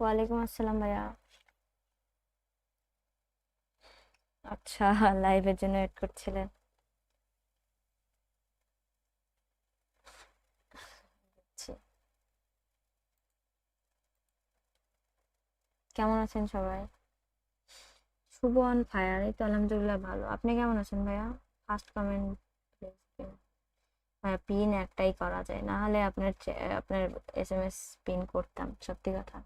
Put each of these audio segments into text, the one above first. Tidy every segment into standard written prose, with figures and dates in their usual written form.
ওয়ালাইকুম আসসালাম ভাইয়া। আচ্ছা, লাইভের জন্য ওয়েট করছিলেন। জি। কেমন আছেন সবাই? শুভ অন ফায়ার। এই তো আলহামদুলিল্লাহ ভালো। আপনি কেমন আছেন ভাইয়া? First comment please. ভাইয়া পিন একটাই করা যায়, না হলে আপনার এসএমএস পিন করতাম, সত্যি কথা।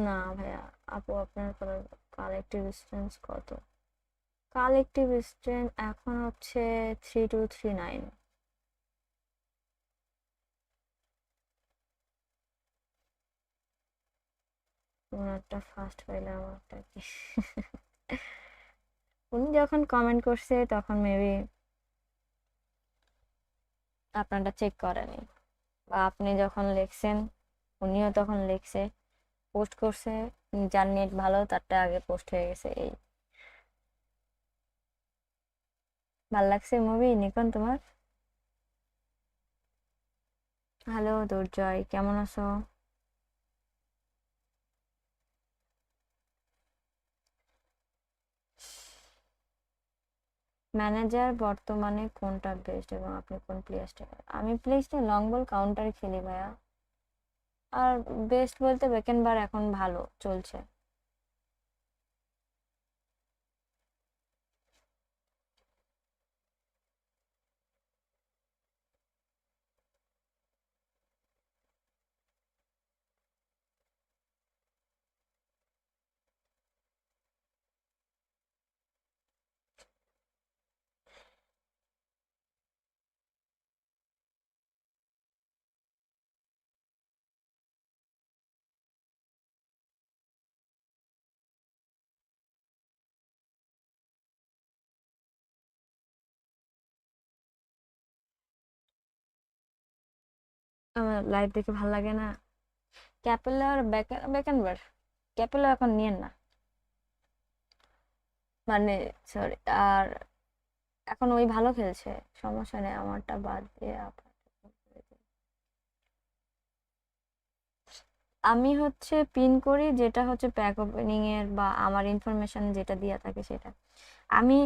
না ভাইয়া, আপু আপনার কালেক্টিভ স্ট্রেন্থ কত? কালেক্টিভ স্ট্রেন্থ এখন হচ্ছে 3239। ওনারটা ফার্স্ট পাইলে আমারটা কি? উনি যখন কমেন্ট করছে তখন মেবি আপনারটা চেক করেনি, বা আপনি যখন লিখছেন উনিও তখন লিখছে, পোস্ট করছে। যার নেট ভালো তারটা আগে পোস্ট হয়ে গেছে এই। ভাল লাগছে মুভি নিকন তোমার? হ্যালো দুর্জয়, কেমন আছো? ম্যানেজার বর্তমানে কোনটা বেস্ট এবং আপনি কোন প্লেসটা? আমি প্লেসটা লং বল কাউন্টার খেলি ভাইয়া। আর বেস্ট বলতে বেকেনবার এখন ভালো চলছে। আমার লাইভ দেখে ভাল লাগে না। ক্যাপেলার বেকেনবার, ক্যাপেলা এখন নিয়েন না, মানে সরি। আর এখন ওই ভালো খেলছে, সমস্যা নেই, আমারটা বাদ দিয়ে আমি হচ্ছে পিন করি যেটা হচ্ছে প্যাক ওপেনিং এর বা আমার ইনফরমেশন যেটা দেওয়া থাকে সেটা। আমি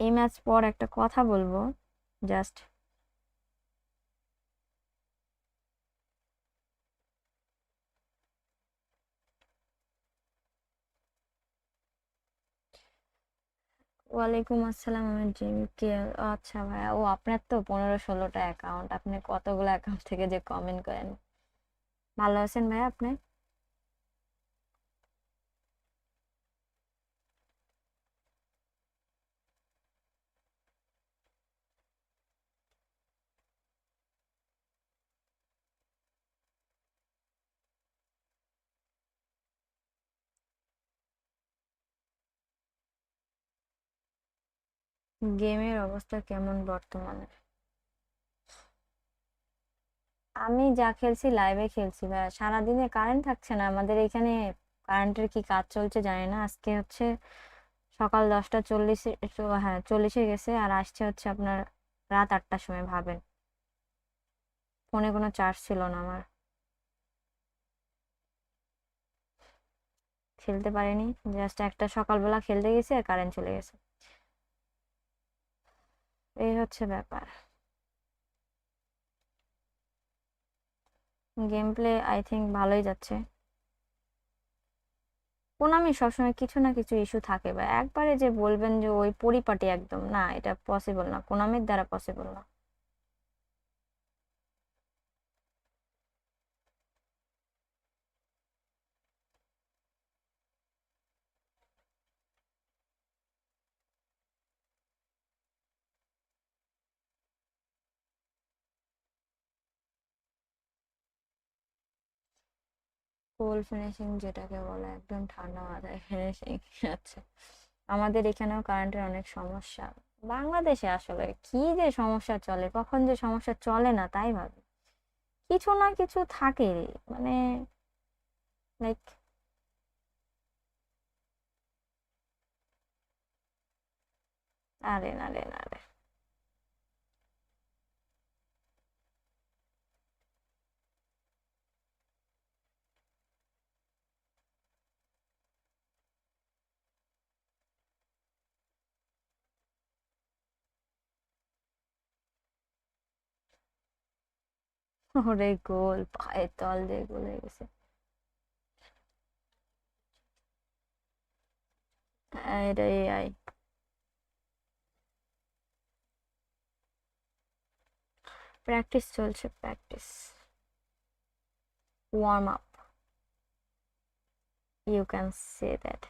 এই ম্যাচ পর একটা কথা বলবো, জাস্ট। ওয়ালাইকুম আসসালাম, আমি জিমি কে। আচ্ছা ভাইয়া, ও আপনার তো 15-16টা অ্যাকাউন্ট, আপনি কতগুলো অ্যাকাউন্ট থেকে যে কমেন্ট করেন। ভালো আছেন ভাইয়া আপনি? গেমের অবস্থা কেমন বর্তমানে? আমি যা খেলছি লাইভে খেলছি ভাইয়া, সারাদিনে কারেন্ট থাকছে না আমাদের এখানে। কারেন্টের কি কাজ চলছে জানি না। আজকে হচ্ছে সকাল 10টা 40-এ, হ্যাঁ 40-এ গেছে, আর আসছে হচ্ছে আপনার রাত 8টার সময়, ভাবেন। ফোনে কোনো চার্জ ছিল না আমার, খেলতে পারিনি। জাস্ট একটা সকালবেলা খেলতে গেছি আর কারেন্ট চলে গেছে। এই হচ্ছে ব্যাপার। গেম প্লে আই থিঙ্ক ভালোই যাচ্ছে। কোনামি সবসময় কিছু না কিছু ইস্যু থাকে, বা একবারে যে বলবেন যে ওই পরিপাটি একদম না, এটা পসিবল না, কোনামির দ্বারা পসিবল না। কোল ফিনিশিং যেটাকে বলে, একদম ঠান্ডা মাথায় ফিনিশিং। আচ্ছা, আমাদের এখানেও কারেন্টের অনেক সমস্যা। বাংলাদেশে আসলে কি যে সমস্যা চলে, কখন যে সমস্যা চলে না তাই ভাবি। কিছু না কিছু থাকে, মানে লাইক, আরে না রে না রে। ওরে গোল, পায়ের তল দিয়ে গোল হয়ে গেছে। এটা এআই। প্র্যাকটিস চলছে, practice, warm up, you can say that.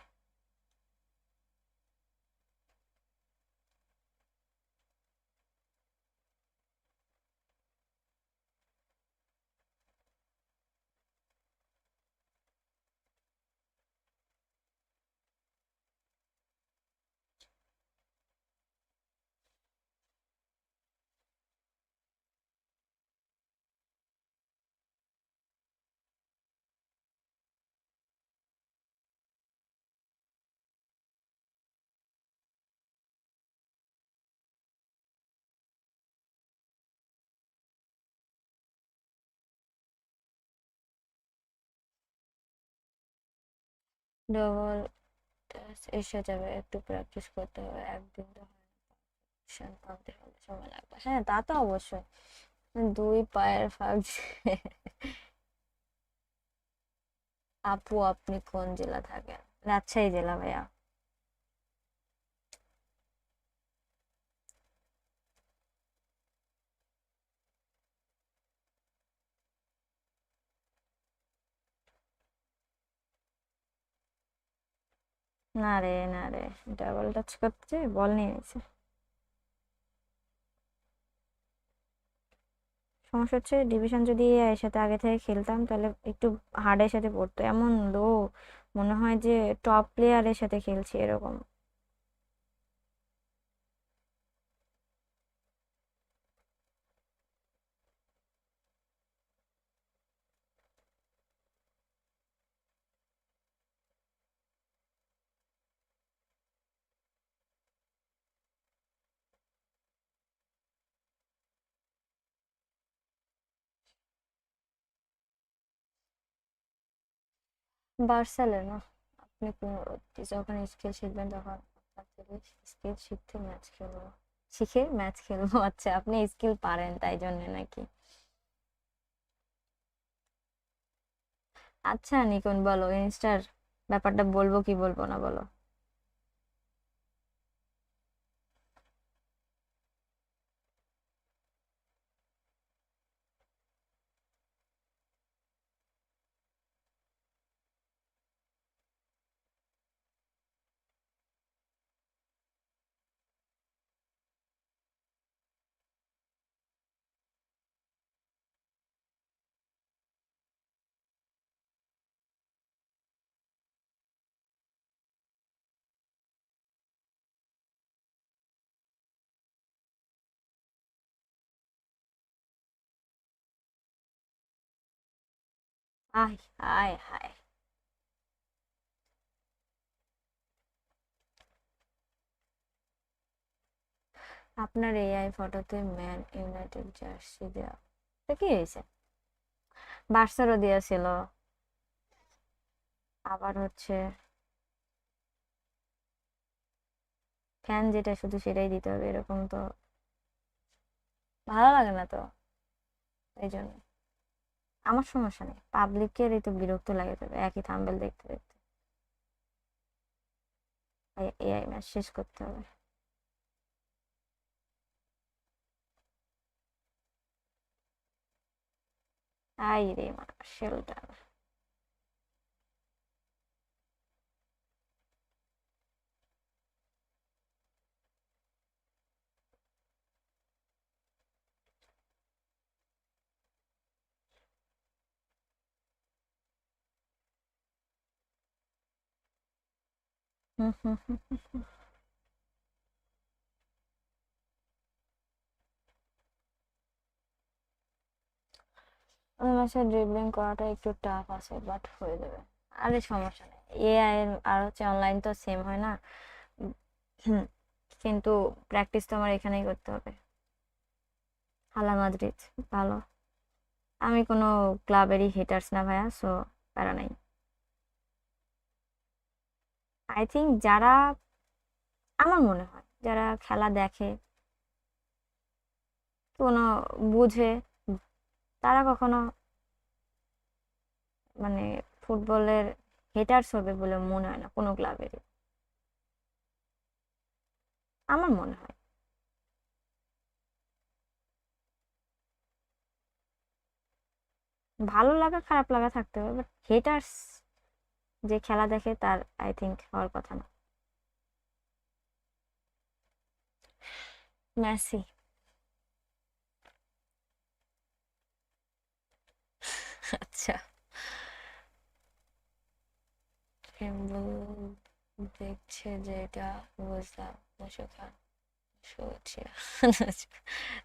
Double এসে যাবে, একটু প্র্যাকটিস করতে হবে, একদিন তো হয় না, আনতে হলে সময় লাগবে। হ্যাঁ তা তো অবশ্যই। দুই পায়ের ফাঁক আপু আপনি কোন জেলা থাকেন? রাজশাহী জেলা ভাইয়া। না রে না রে, ডাবল টাচ করতে বল নিয়ে গেছে। সমস্যা হচ্ছে ডিভিশন যদি এর সাথে আগে থেকে খেলতাম তাহলে একটু হার্ডের সাথে পড়তো, এমন লো মনে হয় যে টপ প্লেয়ারের সাথে খেলছি এরকম। বার্সেলোনা। আপনি পুনরাবৃত্তি, যখন স্কিল শিখবেন তখন আপনার থেকে স্কিল শিখতে ম্যাচ খেলবো, শিখে ম্যাচ খেলবো। আচ্ছা আপনি স্কিল পারেন তাই জন্য নাকি? আচ্ছা নিকুন বলো, ইনস্টার ব্যাপারটা বলবো কি বলবো না বলো। আয় হায় হায়। আপনার এআই ফটোতে ম্যান ইউনাইটেড জার্সি দেওয়া, তো কি হয়েছে? বার্সারও দেওয়া ছিল, আবার হচ্ছে ফ্যান যেটা শুধু সেটাই দিতে হবে এরকম তো ভালো লাগে না তো, এই জন্য। আমার সমস্যা নেই, পাবলিকের এই তো বিরক্ত লাগে তবে একই থাম্বেল দেখতে দেখতে। এআই ম্যাচ শেষ করতে হবে। আই রে মা, শেল্টার। হুম হুম হুম। ম্যাচে ড্রিবলিং করাটা একটু টাফ আছে, বাট হয়ে যাবে। আরে সমস্যা নেই, এআই আর হচ্ছে অনলাইন তো সেম হয় না। হুম, কিন্তু প্র্যাকটিস তো আমার এখানেই করতে হবে। হালা মাদ্রিদ ভালো। আমি কোনো ক্লাবেরই হেটার্স না ভাইয়া, সো প্যারা নাই। আই থিঙ্ক যারা, আমার মনে হয় যারা খেলা দেখে, কোনো বুঝে, তারা কখনো মানে ফুটবলের হেটার্স হবে বলে মনে হয় না কোনো ক্লাবেরই, আমার মনে হয়। ভালো লাগা খারাপ লাগা থাকতে হবে, বাট হেটার্স যে খেলা দেখে তার আই থিঙ্ক হওয়ার কথা না। মেসি। আচ্ছা, কেবল দেখছে যে এটা বুঝলাম, মুশু খান শুচ্ছে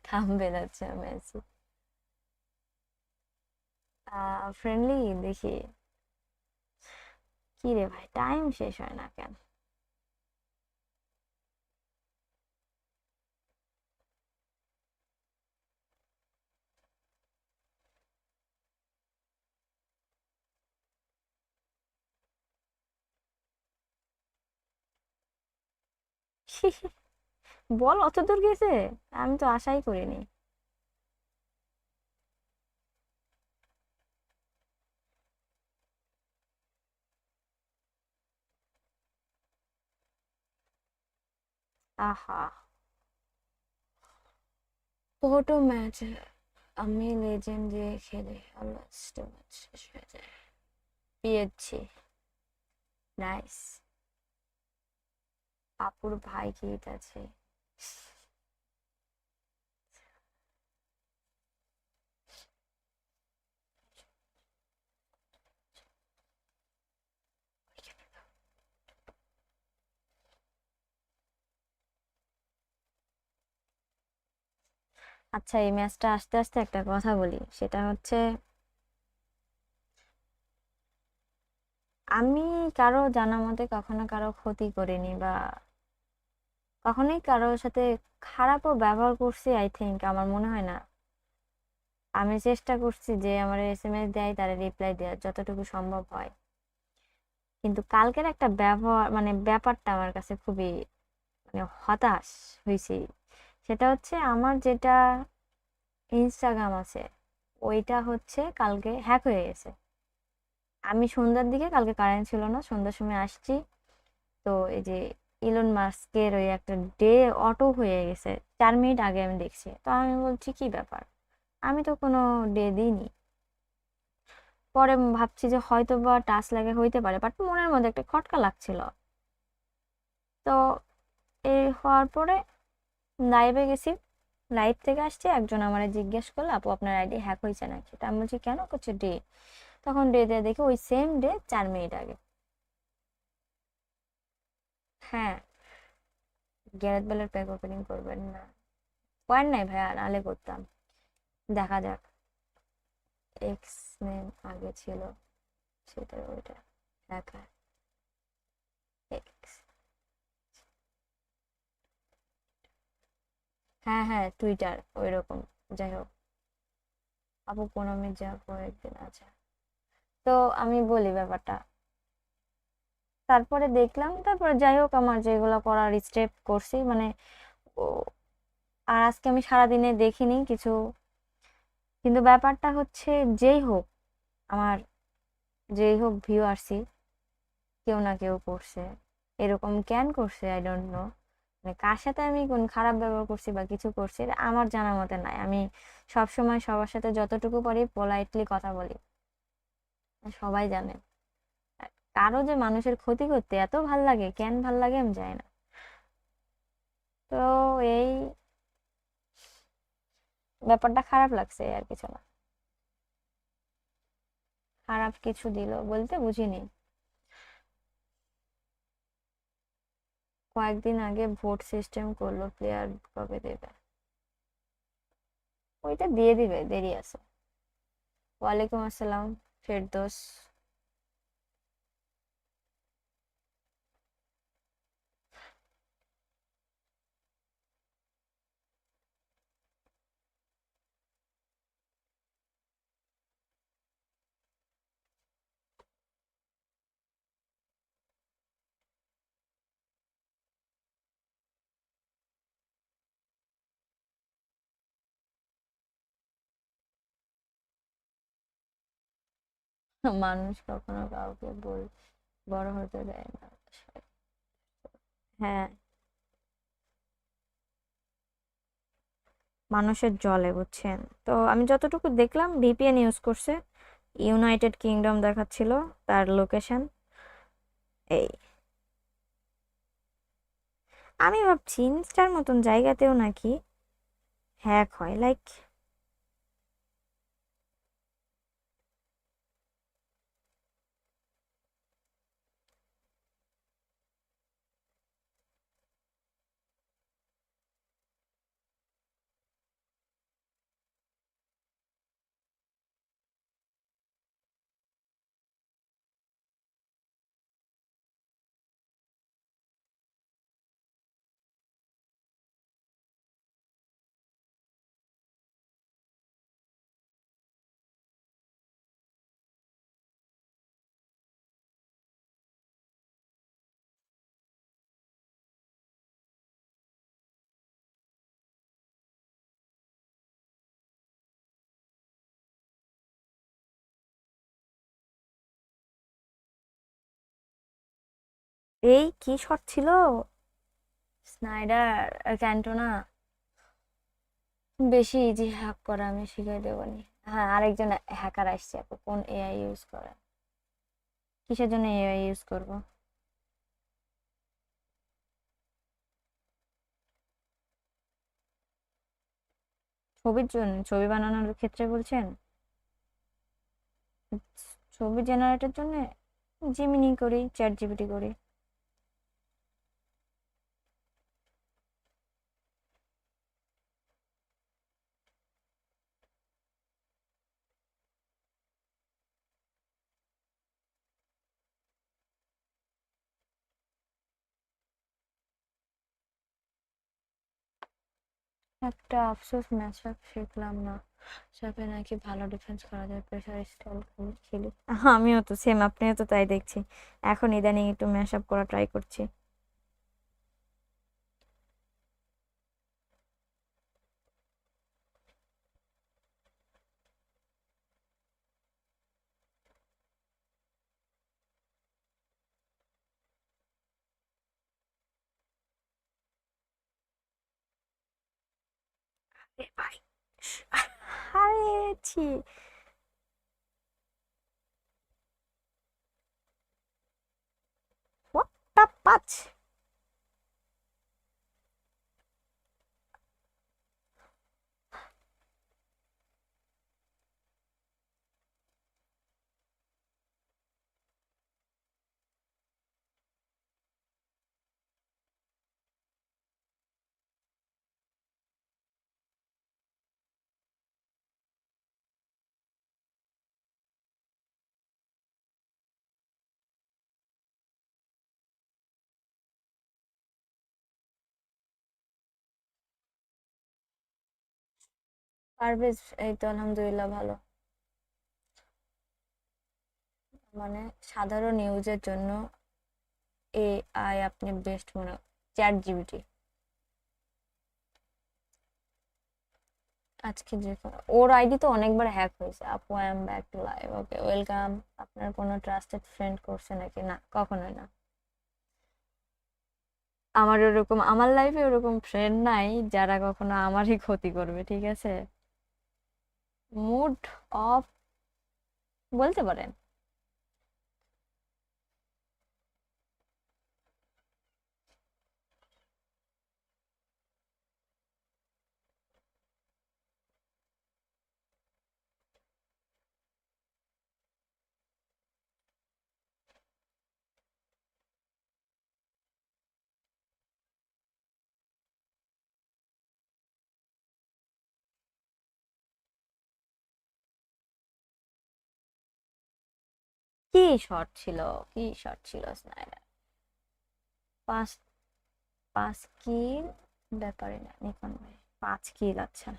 থামবে যাচ্ছে মেসি। ফ্রেন্ডলি দেখি। কি রে ভাই, টাইম শেষ হয় না কেন? বল অত দূর গেছে, আমি তো আশাই করিনি। আহা, কত ম্যাচ আমি লেজেন্ড দিয়ে খেলে অলমোস্ট ম্যাচ শেষ হয়ে যায়। পেয়েছি। নাইস। আপুর ভাই গিট আছে। আচ্ছা, এই ম্যাচটা আস্তে আস্তে একটা কথা বলি, সেটা হচ্ছে আমি কারো জানা মতে কখনো কারো ক্ষতি করিনি, বা কখনোই কারোর সাথে খারাপও ব্যবহার করছি আই থিঙ্ক, আমার মনে হয় না। আমি চেষ্টা করছি যে আমার এসএমএস দেয় তারা রিপ্লাই দেওয়ার যতটুকু সম্ভব হয়। কিন্তু কালকের একটা ব্যবহার মানে ব্যাপারটা আমার কাছে খুবই মানে হতাশ হয়েছি। সেটা হচ্ছে আমার যেটা ইনস্টাগ্রাম আছে, ওইটা হচ্ছে কালকে হ্যাক হয়ে গেছে। আমি সন্ধ্যার দিকে, কালকে কারেন্ট ছিল না, সন্ধ্যার সময় আসছি, তো এই যে ইলন মাস্কের ওই একটা ডে অটো হয়ে গেছে, 4 মিনিট আগে আমি দেখছি। তো আমি বলছি কি ব্যাপার, আমি তো কোনো ডে দিইনি। পরে ভাবছি যে হয়তো বা টাচ লাগে হইতে পারে, বাট মনের মধ্যে একটা খটকা লাগছিল। তো এই হওয়ার পরে লাইভে গেছি, লাইভ থেকে আসছি, একজন আমারে জিজ্ঞেস করলো আপু আপনার আইডি হ্যাক হয়েছে নাকি। তা আমি বলছি কেন, করছে ডে। তখন ডে দিয়ে দেখি ওই সেম ডে 4 মিনিট আগে। হ্যাঁ, গ্যারেথ বেলের প্যাক ওপেনিং করবেন না, পয়েন্ট নাই ভাইয়া, নাহলে করতাম। দেখা যাক। এক্স নেম আগে ছিল, সেটা ওইটা দেখা। এক্স, হ্যাঁ হ্যাঁ টুইটার ওই রকম। যাই হোক, আপু কোনো যা কয়েকদিন আছে। তো আমি বলি ব্যাপারটা, তারপরে দেখলাম, তারপরে যাই হোক আমার যেগুলো করার স্টেপ করছি মানে ও, আর আজকে আমি সারাদিনে দেখিনি কিছু। কিন্তু ব্যাপারটা হচ্ছে যেই হোক, আমার যেই হোক ভিউয়ার্সই কেউ না কেউ করছে। এরকম কেন করছে আই ডোন্ট নো। মানে কার সাথে আমি কোন খারাপ ব্যবহার করছি বা কিছু করছি এটা আমার জানা মতে নাই। আমি সব সময় সবার সাথে যতটুকু পারি পোলাইটলি কথা বলি, সবাই জানে। কারো যে মানুষের ক্ষতি করতে এত ভাল লাগে, কেন ভাল লাগে আমি জানি না। তো এই ব্যাপারটা খারাপ লাগছে, আর কিছু না। খারাপ কিছু দিল বলতে বুঝিনি। কয়েকদিন আগে ভোট সিস্টেম করলো, প্লেয়ার কবে দেবে? ওইটা দিয়ে দিবে, দেরি আছে। ওয়ালাইকুম আসসালাম ফেরদৌস। মানুষ কখনো কাউকে বড় হতে দেয় না। হ্যাঁ, মানুষের জলে বুঝছেন। তো আমি যতটুকু দেখলাম ভিপিএন ইউজ করছে, ইউনাইটেড কিংডম দেখাচ্ছিল তার লোকেশন। এই আমি ভাবছি ইনস্টার মতন জায়গাতেও নাকি হ্যাক হয়, লাইক এই কি শট ছিল! স্নাইডার আর ক্যান্টোনা বেশি ইজি হ্যাক করা, আমি শিখাই দেবনি। হ্যাঁ, আরেকজন হ্যাকার আসছে, আপু কোন এআই ইউজ করে? কিসের জন্য এআই ইউজ করব? ছবির জন্য, ছবি বানানোর ক্ষেত্রে বলছেন? ছবি জেনারেটের জন্য জিমিনি করি, চ্যাট জিপিটি করি। একটা আফসোস, ম্যাচ আপ শিখলাম না। সাথে নাকি ভালো ডিফেন্স করা যায়, প্রেসার স্টল খেলি। আমিও তো সেম, আপনিও তো তাই দেখছি। এখন ইদানিং একটু ম্যাশ আপ করা ট্রাই করছি। এ ভাই, হারিয়েছি। হোয়াট আ পাচ! পারভেজ, এই তো আলহামদুলিল্লাহ ভালো। মানে সাধারণ ইউজের জন্য এআই আপনি বেস্ট মনে, চ্যাট জিপিটি। আজকে যে ওর আইডি তো অনেকবার হ্যাক হয়েছে। আপু I am back to live, okay welcome. আপনার কোনো ট্রাস্টেড ফ্রেন্ড করছে নাকি? না, কখনোই না। আমার ওরকম, আমার লাইফে ওরকম ফ্রেন্ড নাই যারা কখনো আমারই ক্ষতি করবে, ঠিক আছে? মুড অফ বলতে পারেন। কি শট ছিল, কি শট ছিল স্নাইডার। পাঁচ, 5 কিল ব্যাপারে না নিকন ভাই, 5 কিল। আচ্ছা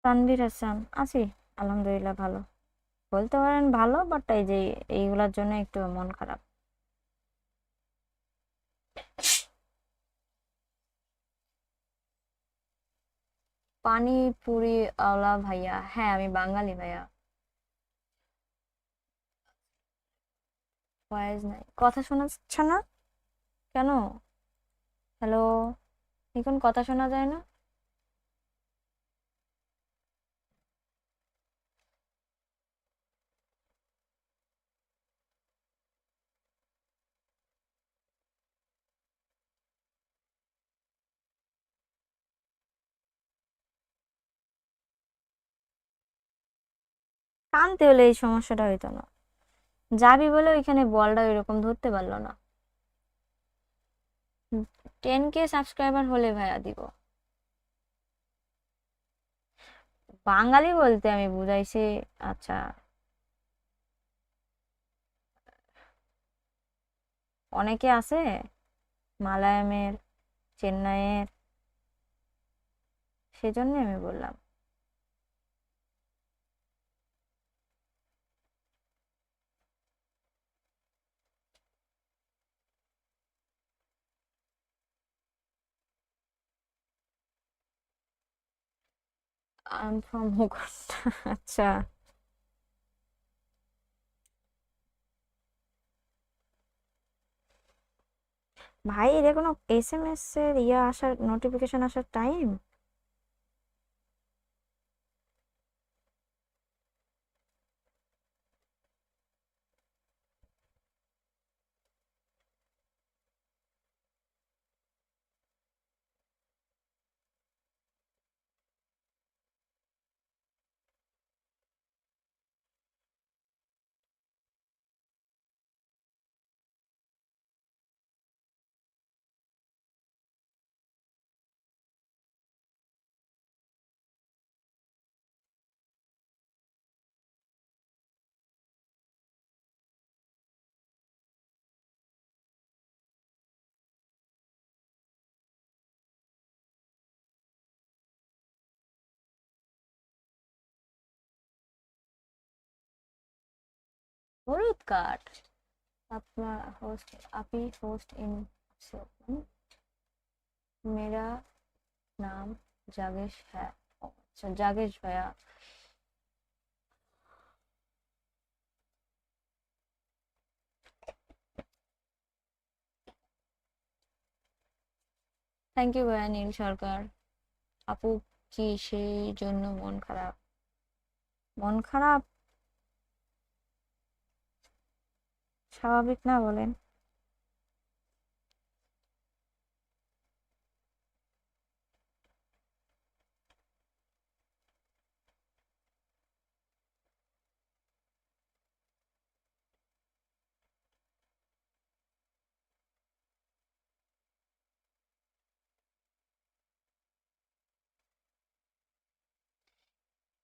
তানভীর হাসান আছি, আলহামদুলিল্লাহ ভালো। বলতে পারেন ভালো, বাট এই যে এইগুলার জন্য একটু মন খারাপ। পানিপুরি আওলা ভাইয়া, হ্যাঁ আমি বাঙালি ভাইয়া। ভয়েস নাই, কথা শোনা যাচ্ছে না কেন? হ্যালো, এখন কথা শোনা যায় না? টানতে হলে এই সমস্যাটা হইতো না। যাবি বলে ওইখানে বলটা এরকম ধরতে পারলো না। 10K সাবস্ক্রাইবার হলে ভাইয়া দিব। বাঙালি বলতে আমি বুঝাইছি। আচ্ছা, অনেকে আছে মালায়ামের, চেন্নাইয়ের, সেজন্য আমি বললাম। আই এম ফ্রম মুকুটটা। আচ্ছা ভাই, এটা কোনো SMS এর ইয়া আসার, নোটিফিকেশন আসার টাইম? হলুদ কার্ড? আপনার হোস্ট, আপনি হোস্ট इन मेरा नाम जागेश है। अच्छा जागेश भैया, থ্যাংক ইউ ভাইয়া নীল সরকার। আপু কি সেই জন্য মন খারাপ? মন খারাপ স্বাভাবিক না বলেন?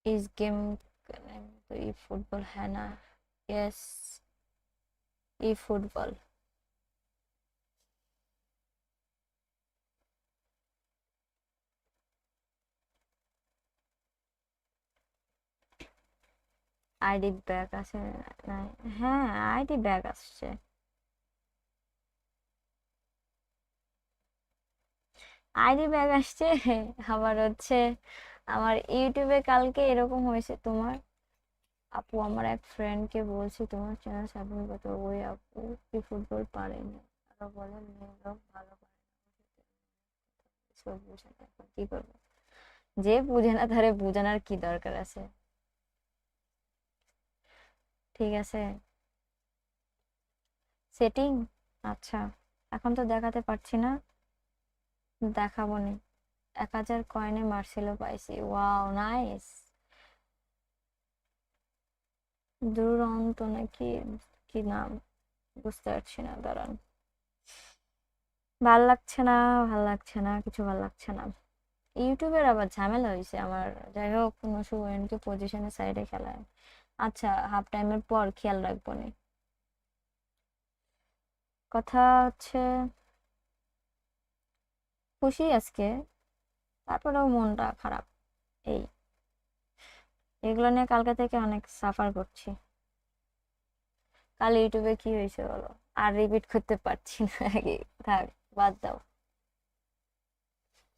इस गेम का नाम तो ई फुटबॉल है ना? यस, ई फुटबॉल। আইডি ব্যাগ আছে নাই? হ্যাঁ, আইডি ব্যাগ আসছে। আইডি ব্যাগ আসছে। আবার হচ্ছে আমার ইউটিউবে কালকে এরকম হয়েছে তোমার আপু, আমার এক ফ্রেন্ডকে বলছি তোমার চ্যানেল সাবস্ক্রাইব করতে, ওই আপু কি ফুটবল পারেনি, আরো বলে মেয়ে লোক ভালো পারে না, সব বুঝে না, এখন কি করবো? যে বুঝে না তারে বোঝানোর কি দরকার আছে? ঠিক আছে, সেটিং, আচ্ছা, এখন তো দেখাতে পারছি না, দেখাবো নি। 1000 কয়েনে মার্সেলো পাইছি, ওয়াও নাইস। দুরন্ত নাকি, কি নাম বুঝতে পারছি না, দাঁড়ান। ভাল লাগছে না, ভাল লাগছে না, কিছু ভাল লাগছে না। ইউটিউবের আবার ঝামেলা হয়েছে আমার। যাই হোক, নুসু ওয়েনকে পজিশনের সাইডে খেলায়। আচ্ছা, হাফ টাইমের পর খেয়াল রাখবো নি। কথা হচ্ছে খুশি আজকে, তারপরেও মনটা খারাপ। এই এগুলো নিয়ে কালকে থেকে অনেক সাফার করছি। কাল ইউটিউবে কি হয়েছে বলো? আর রিপিট করতে পারছি না। থাক, বাদ দাও।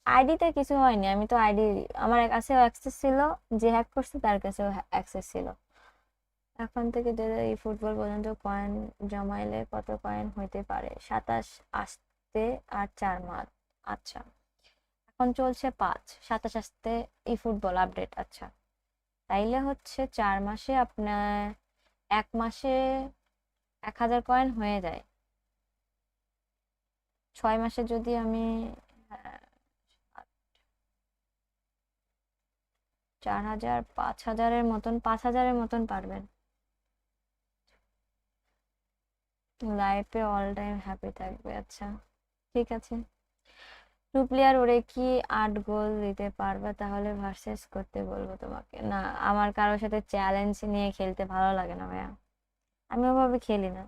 আইডিতে কিছু হয়নি, আমি তো আইডি, আমার কাছেও অ্যাক্সেস ছিল, যে হ্যাক করছে তার কাছেও অ্যাক্সেস ছিল। এখন থেকে এই ফুটবল পর্যন্ত কয়েন জমাইলে কত কয়েন হইতে পারে? 27 আসতে আর 4 মাস। আচ্ছা, এখন চলছে 5, 27 আসতে এই ফুটবল আপডেট। আচ্ছা, তাইলে হচ্ছে 4 মাসে আপনার, 1 মাসে 1000 কয়েন হয়ে যায়। 6 মাসে যদি আমি, আহ, 4000, 5000-এর মতন, 5000-এর মতন পারবেন। লাইফে অল টাইম হ্যাপি থাকবে, আচ্ছা ঠিক আছে। 2 প্লেয়ার ওরে কি 8 গোল দিতে পারবে? তাহলে ভার্সেস করতে বলবো তোমাকে। না, আমার কারোর সাথে চ্যালেঞ্জ নিয়ে খেলতে ভালো লাগে না ভাইয়া, আমি ওভাবে খেলি না।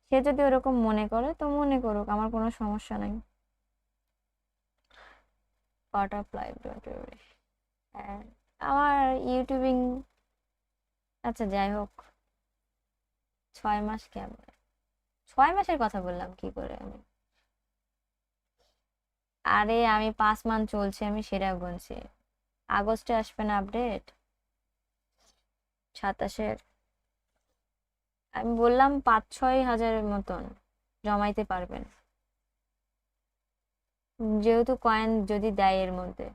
সে যদি ওরকম মনে করে তো মনে করুক, আমার কোনো সমস্যা নাই। Part of life, don't worry. হ্যাঁ, আমার ইউটিউবিং, আচ্ছা যাই হোক। 6 মাস কেমন? 6 মাসের কথা বললাম কি করে আমি? আরে আমি 5 মাস চলছে, আমি সেটা গুনছি। আগস্টে আসবে না আপডেট? 27-এর, আমি বললাম 5-6 হাজারের মতন জমাইতে পারবেন, যেহেতু কয়েন যদি দেয় এর মধ্যে।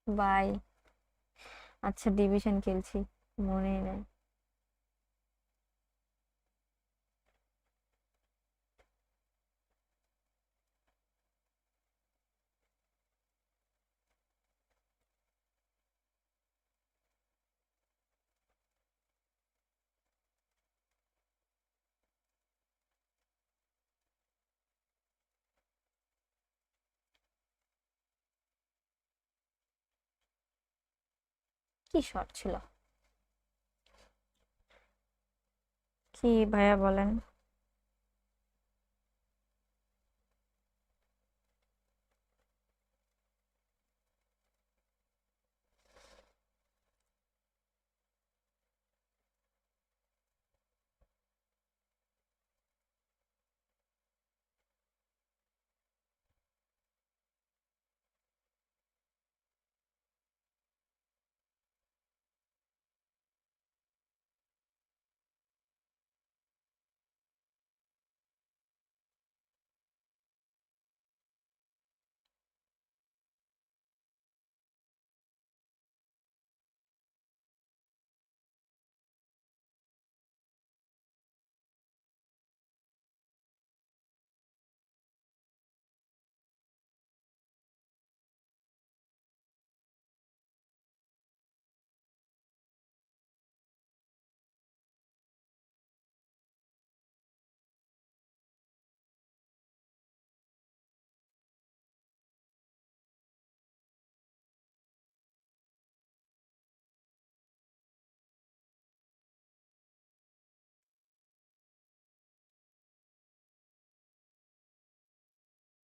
বাই। আচ্ছা, ডিভিশন খেলছি, মনেই নেই। কি শট ছিল? কি ভাইয়া বলেন?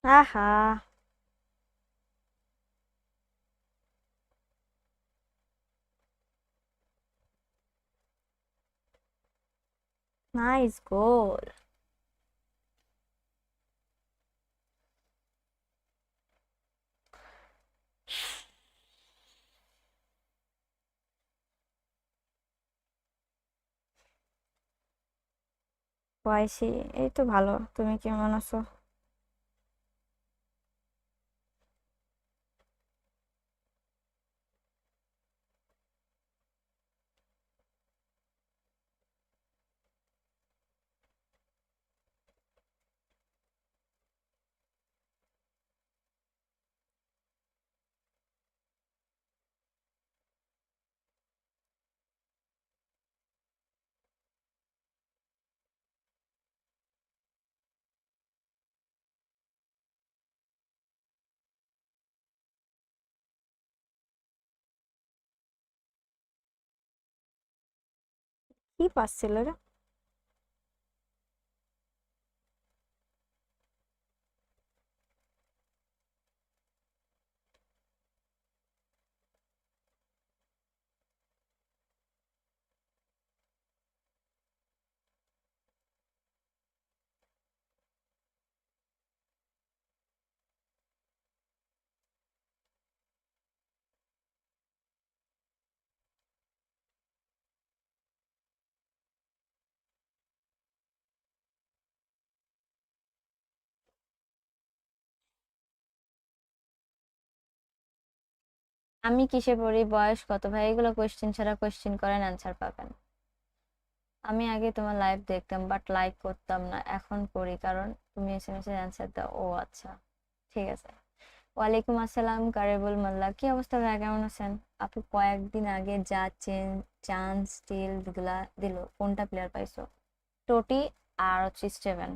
আহা, নাইস গোল। ওয়াইসি, এই তো ভালো। তুমি কেমন আছো? কি পাচ্ছিল রে? আমি কিসে পড়ি, বয়স কত, ভাই এগুলো কোয়েশ্চেন ছাড়া কোয়েশ্চেন করেন অ্যান্সার পাবেন। আমি আগে তোমার লাইভ দেখতাম বাট লাইক করতাম না, এখন করি কারণ তুমি এসএমএস এর অ্যান্সার দাও। ও আচ্ছা, ঠিক আছে। ওয়ালাইকুম আসসালাম কারিবুল মোল্লা, কি অবস্থা ভাই, কেমন আছেন? আপু কয়েকদিন আগে যা চান্স স্টিল গুলা দিল, কোনটা প্লেয়ার পাইছো? টোটি আর হচ্ছে স্টেভেন।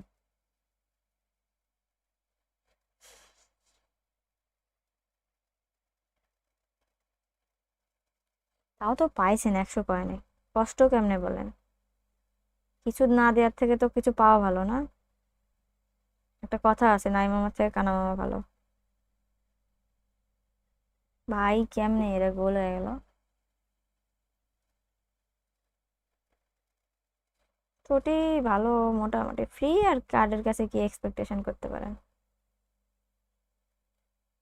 তাও তো পাইছেন 100 পয়েন্টে, কষ্ট কেমনে বলেন? কিছু না দেওয়ার থেকে তো কিছু পাওয়া ভালো না? একটা কথা আছে, নাই মামার থেকে কানা মামা ভালো। ভাই কেমনে এরা গোল হয়ে গেল? ছোটি ভালো, মোটামুটি ফ্রি, আর কার্ডের কাছে কি এক্সপেকটেশন করতে পারেন?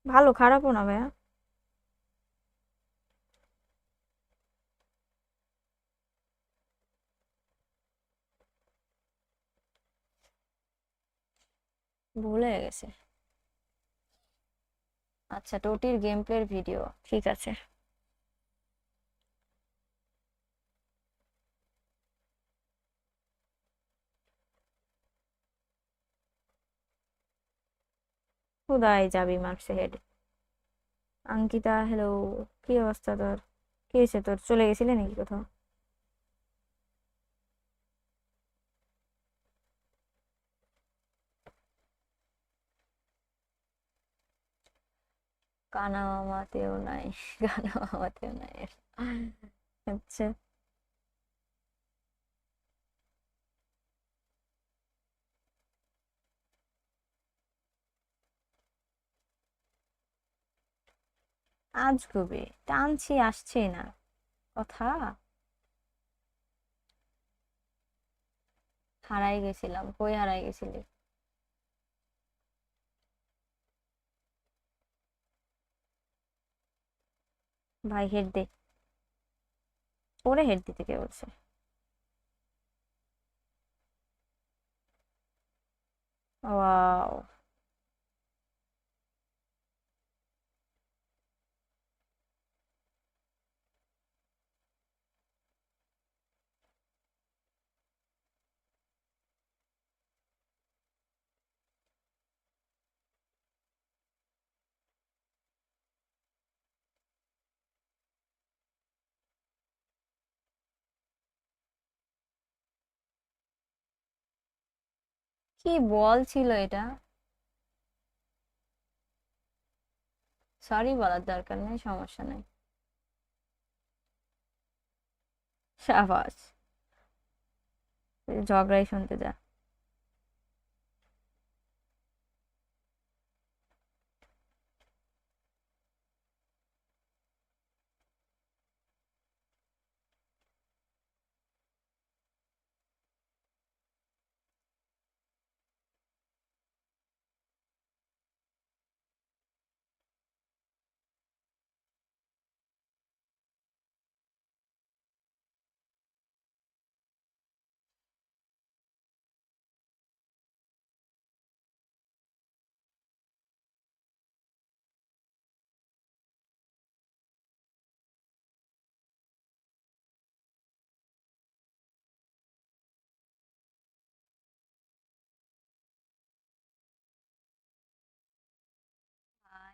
ভালো, খারাপও না ভাইয়া। ভুলে গেছে। আচ্ছা, টোটির গেম প্লের ভিডিও, ঠিক আছে। হুদাই যাবি মারছে হেড। অঙ্কিতা, হ্যালো। কি অবস্থা তোর? কি হয়েছে তোর, চলে গেছিলে নাকি কোথাও? কানা মামাতেও নাই, কানা মামাতেও নাই। আচ্ছা, আজ কবে টানছি, আসছে না কথা। হারাই গেছিলাম, কই হারাই গেছিলি? ভাই হেড দে। ওরে হেড দিতে কে বলছে? ওয়াও। কি বল ছিল এটা? সরি বলার দরকার নেই, সমস্যা নেই। সাবাস। ঝগড়াই শুনতে যা।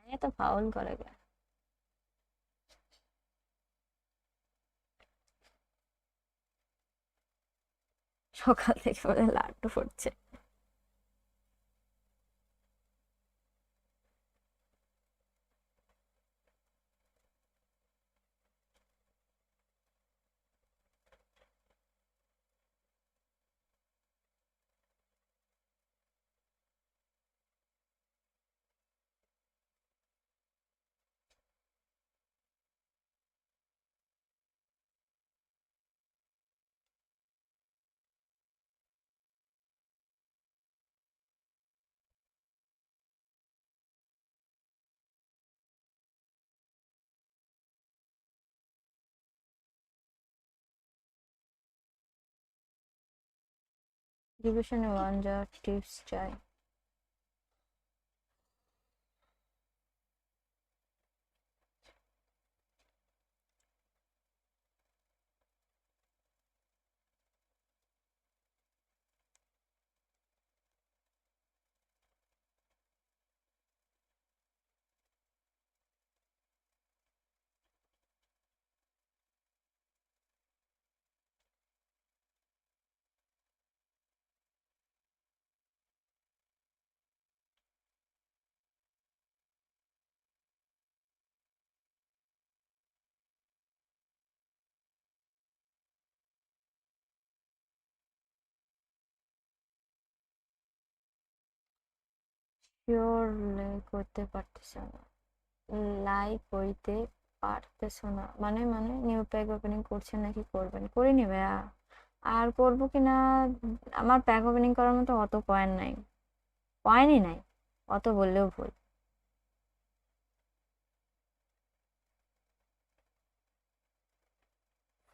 এ তো ফাউল করে গে। সকাল থেকে বলে লাড্ডু ফুটছে। ডিভিশনে 1 যাওয়ার টিপস চাই। শিওর করতে পারতেছে না, লাইক হইতে পারতেছো না মানে মানে নিউ প্যাক ওপেনিং করছেন নাকি করবেন? করিনি ভাইয়া, আর করবো কিনা। আমার প্যাক ওপেনিং করার মতো অত কয়েন নাই, কয়েনই নাই, অত বললেও ভুল।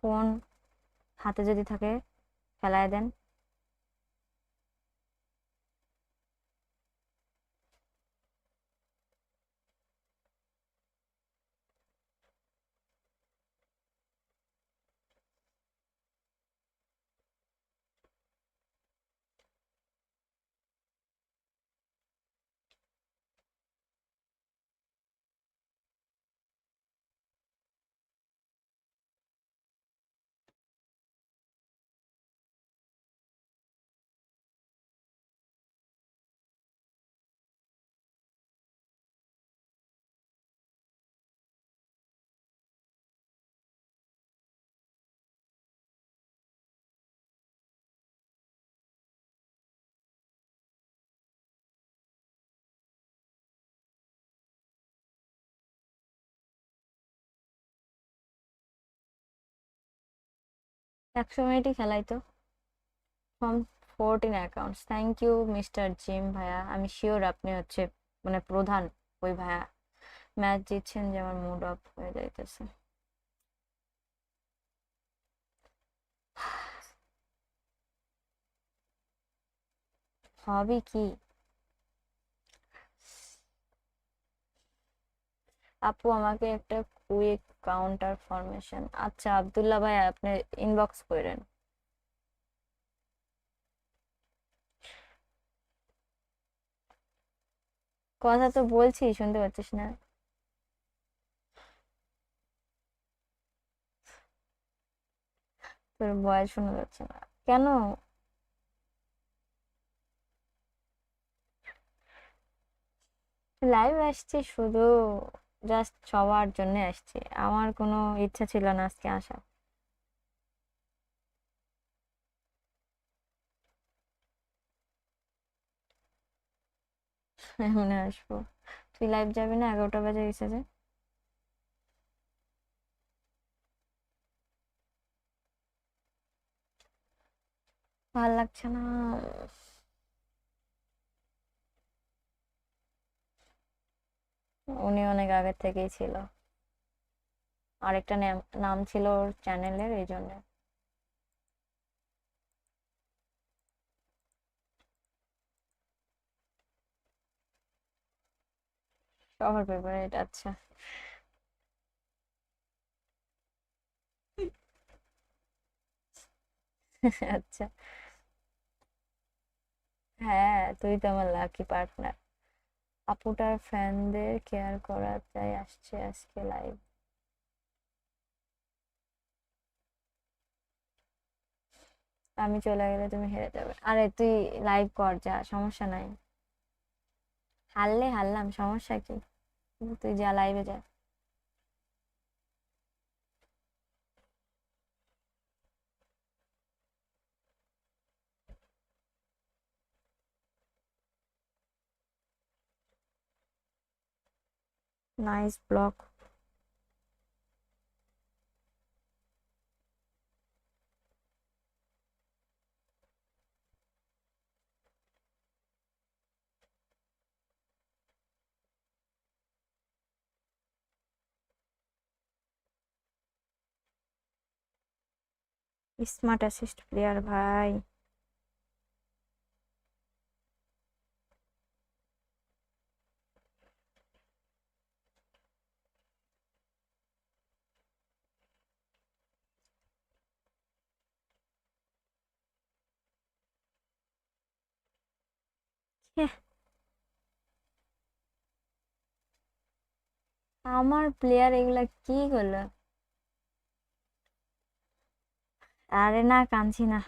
ফোন হাতে যদি থাকে ফেলায় দেন। একশো মিনিটই খেলাই তো। From 14 accounts, thank you mister Jim ভাইয়া। আমি শিওর আপনি হচ্ছে মানে প্রধান ওই ভাইয়া। ম্যাচ জিতছেন যে আমার মুড অফ হয়ে যাইতেছে। হবি কি? আপু আমাকে একটা কুইক কাউন্টার ফরমেশন। আচ্ছা আব্দুল্লাহ ভাই, আপনি ইনবক্স করেন। কথা তো বলছি, শুনতে পাচ্ছিস না? তোর ভয়েস শোনা যাচ্ছে না কেন? লাইভ আসছি শুধু জাস্ট সবার জন্য আসছি, আমার কোনো ইচ্ছা ছিল না আজকে আসা। এমনি আসবো। তুই লাইভ যাবি না? 11টা বাজে গেছে যে। ভাল লাগছে না। উনি অনেক আগে থেকেই ছিল, আরেকটা নাম ছিল ওর চ্যানেলের, এই জন্য। সবার ফেভারিট, আচ্ছা। আচ্ছা। হ্যাঁ তুই তো আমার লাকি পার্টনার। আপুটার ফ্যানদের কেয়ার করা তাই আসছে আজকে লাইভ। আমি চলে গেলে তুমি হেরে যাবে। আরে তুই লাইভ কর, যা, সমস্যা নাই। হারলে হারলাম, সমস্যা কি? তুই যা, লাইভে যা। Nice block. Smart assist player ভাই। আমার প্লেয়ার এগুলা কি করলো? আরে না, কাঁদছি না।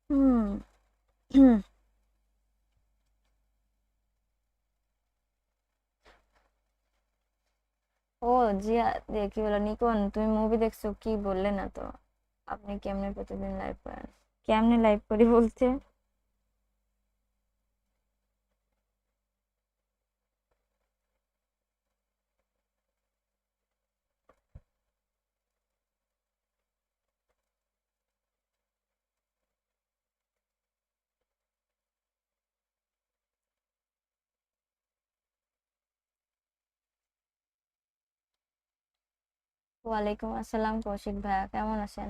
হুম। ও জিয়া, কি বলো নিকন, তুমি মুভি দেখছো? কি বললে না তো। আপনি কেমনে প্রতিদিন লাইভ করেন? কেমনে লাইভ করি বলতে? ওয়ালাইকুম আসসালাম কৌশিক ভাইয়া, কেমন আছেন?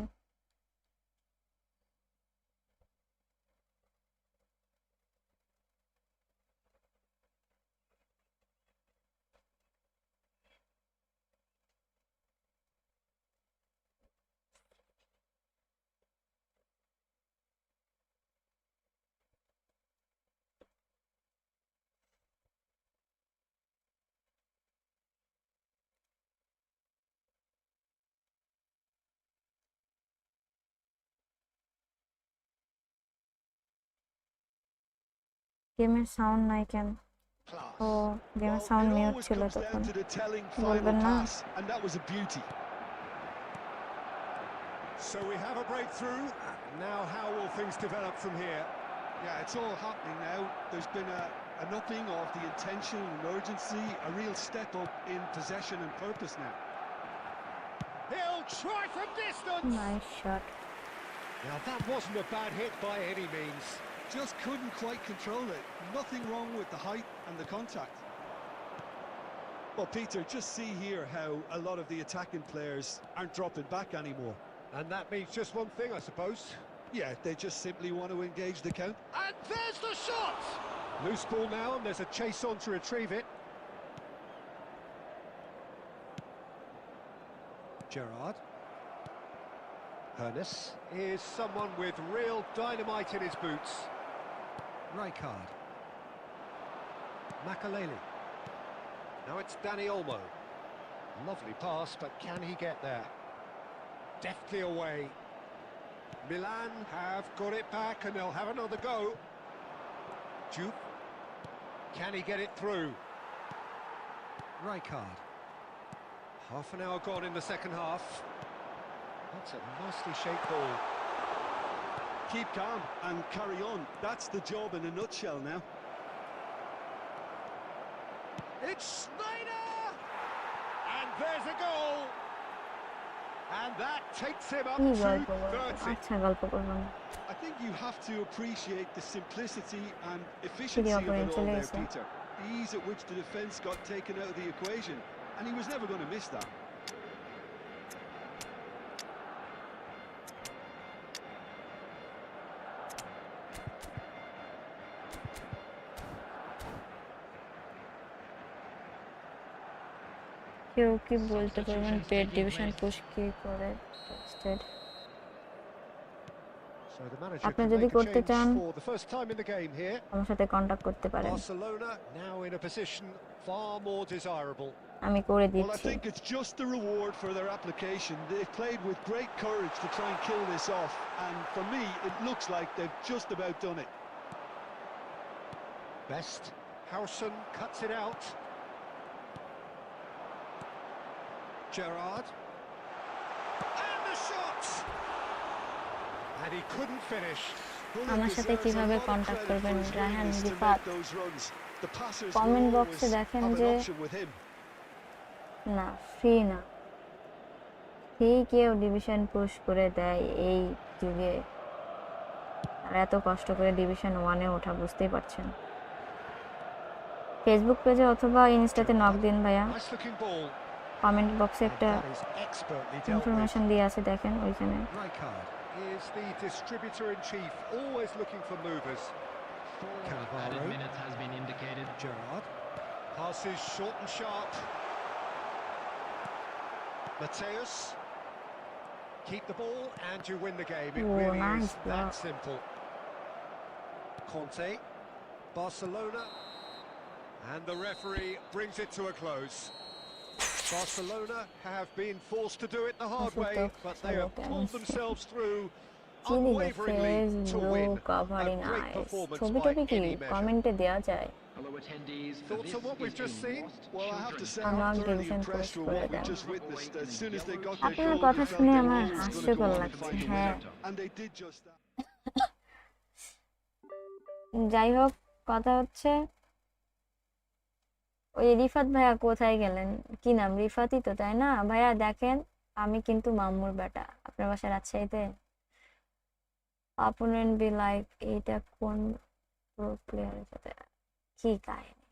গেমের সাউন্ড নাই কেন? ও গেমের সাউন্ড মিউট ছিল তখন, বলবেন না? So we have a breakthrough. Now how will things develop from here? Yeah, it's all happening now. There's been an upping of the intention and urgency, a real step up in possession and purpose now. He'll try from distance. Nice shot. Now that wasn't a bad hit by any means. Just couldn't quite control it. Nothing wrong with the height and the contact. Well, Peter, just see here how a lot of the attacking players aren't dropping back anymore. And that means just one thing, I suppose. Yeah, they just simply want to engage the count. And there's the shot! Loose ball now, and there's a chase on to retrieve it. Gerrard. Hernes is someone with real dynamite in his boots. Rijkaard. Makaleli. Now it's Dani Olmo. Lovely pass, but can he get there? Deftly away. Milan have got it back and they'll have another go. Jupe. Can he get it through? Rijkaard. Half an hour gone in the second half. That's a nicely shaped ball. Keep calm and carry on. That's the job in a nutshell now. It's Snyder! And there's a goal! And that takes him up to 30. I think you have to appreciate the simplicity and efficiency of it all there, Peter. The ease at which the defence got taken out of the equation, and he was never going to miss that. কেউ কি বলতে পারবেন paid division push কি করে tested? আপনি যদি করতে চান আমার সাথে কন্টাক্ট করতে পারেন, আমি করে দিচ্ছি। Well, I think it's just the reward for their application. They've played with great courage to try and kill this off, and for me it looks like they've just about done it. Best. Howson cuts it out. Gerrard. And the shot! And he couldn't finish. আমার সাথে কিভাবে contact করবেন? Raihan Rifat, comment বক্সে দেখেন যে না, free না, free কেউ ডিভিশন পুশ করে দেয় এই যুগে? আর এত কষ্ট করে ডিভিশন 1-এ ওঠা, বুঝতেই পারছেন। ফেসবুক পেজে অথবা ইনস্টাতে নক দিন ভাইয়া, কমেন্ট বক্সে একটা ইনফরমেশন দিয়ে আছে, দেখেন ওইখানে। Is the distributor in chief, always looking for movers. Added minutes has been indicated. Gerrard passes short and sharp. Mateus, keep the ball and you win the game. It really is that simple. Conte, Barcelona, and the referee brings it to a close. Barcelona have been forced to do it the hard way, but they have pulled themselves through unwaveringly to win. A great performance by any measure. Thoughts on what we've just seen? Well, I have to say I'm thoroughly impressed with what we just witnessed. As soon as they got their আপনার goal, কথা শুনে আমার হাস্যকর লাগছে। হ্যাঁ, and they did just that. যাই হোক, কথা হচ্ছে ওই রিফাত ভাইয়া কোথায় গেলেন? কি নাম? রিফাতই তো, তাই না ভাইয়া? দেখেন, আমি কিন্তু মাম্মুর বেটা, আপনার বাসায় রাজশাহীতে। অপোনেন্ট বি লাইক, এইটা কোন প্রো প্লেয়ারের সাথে কি কাহিনী?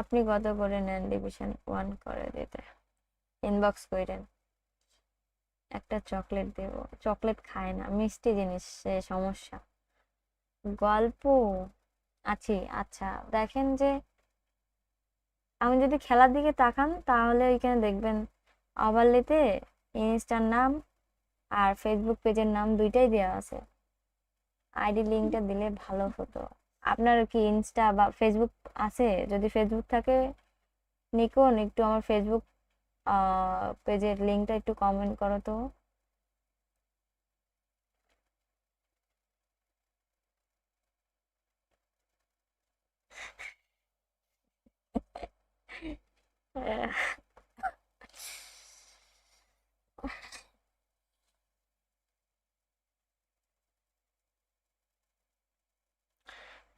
আপনি কত করে নেন ডিভিশন 1 করে দিতে? ইনবক্স করেন, একটা চকলেট দেব। চকলেট খায় না, মিষ্টি জিনিস, সে সমস্যা। গল্প আছি। আচ্ছা, দেখেন যে আমি যদি খেলার দিকে তাকান তাহলে ওইখানে দেখবেন ওভারলেতে ইনস্টার নাম আর ফেসবুক পেজের নাম দুইটাই দেওয়া আছে। আইডি লিঙ্কটা দিলে ভালো হতো। আপনার কি ইনস্টা বা ফেসবুক আছে? যদি ফেসবুক থাকে নিকোন, একটু আমার ফেসবুক পেজের লিঙ্কটা একটু কমেন্ট করো তো।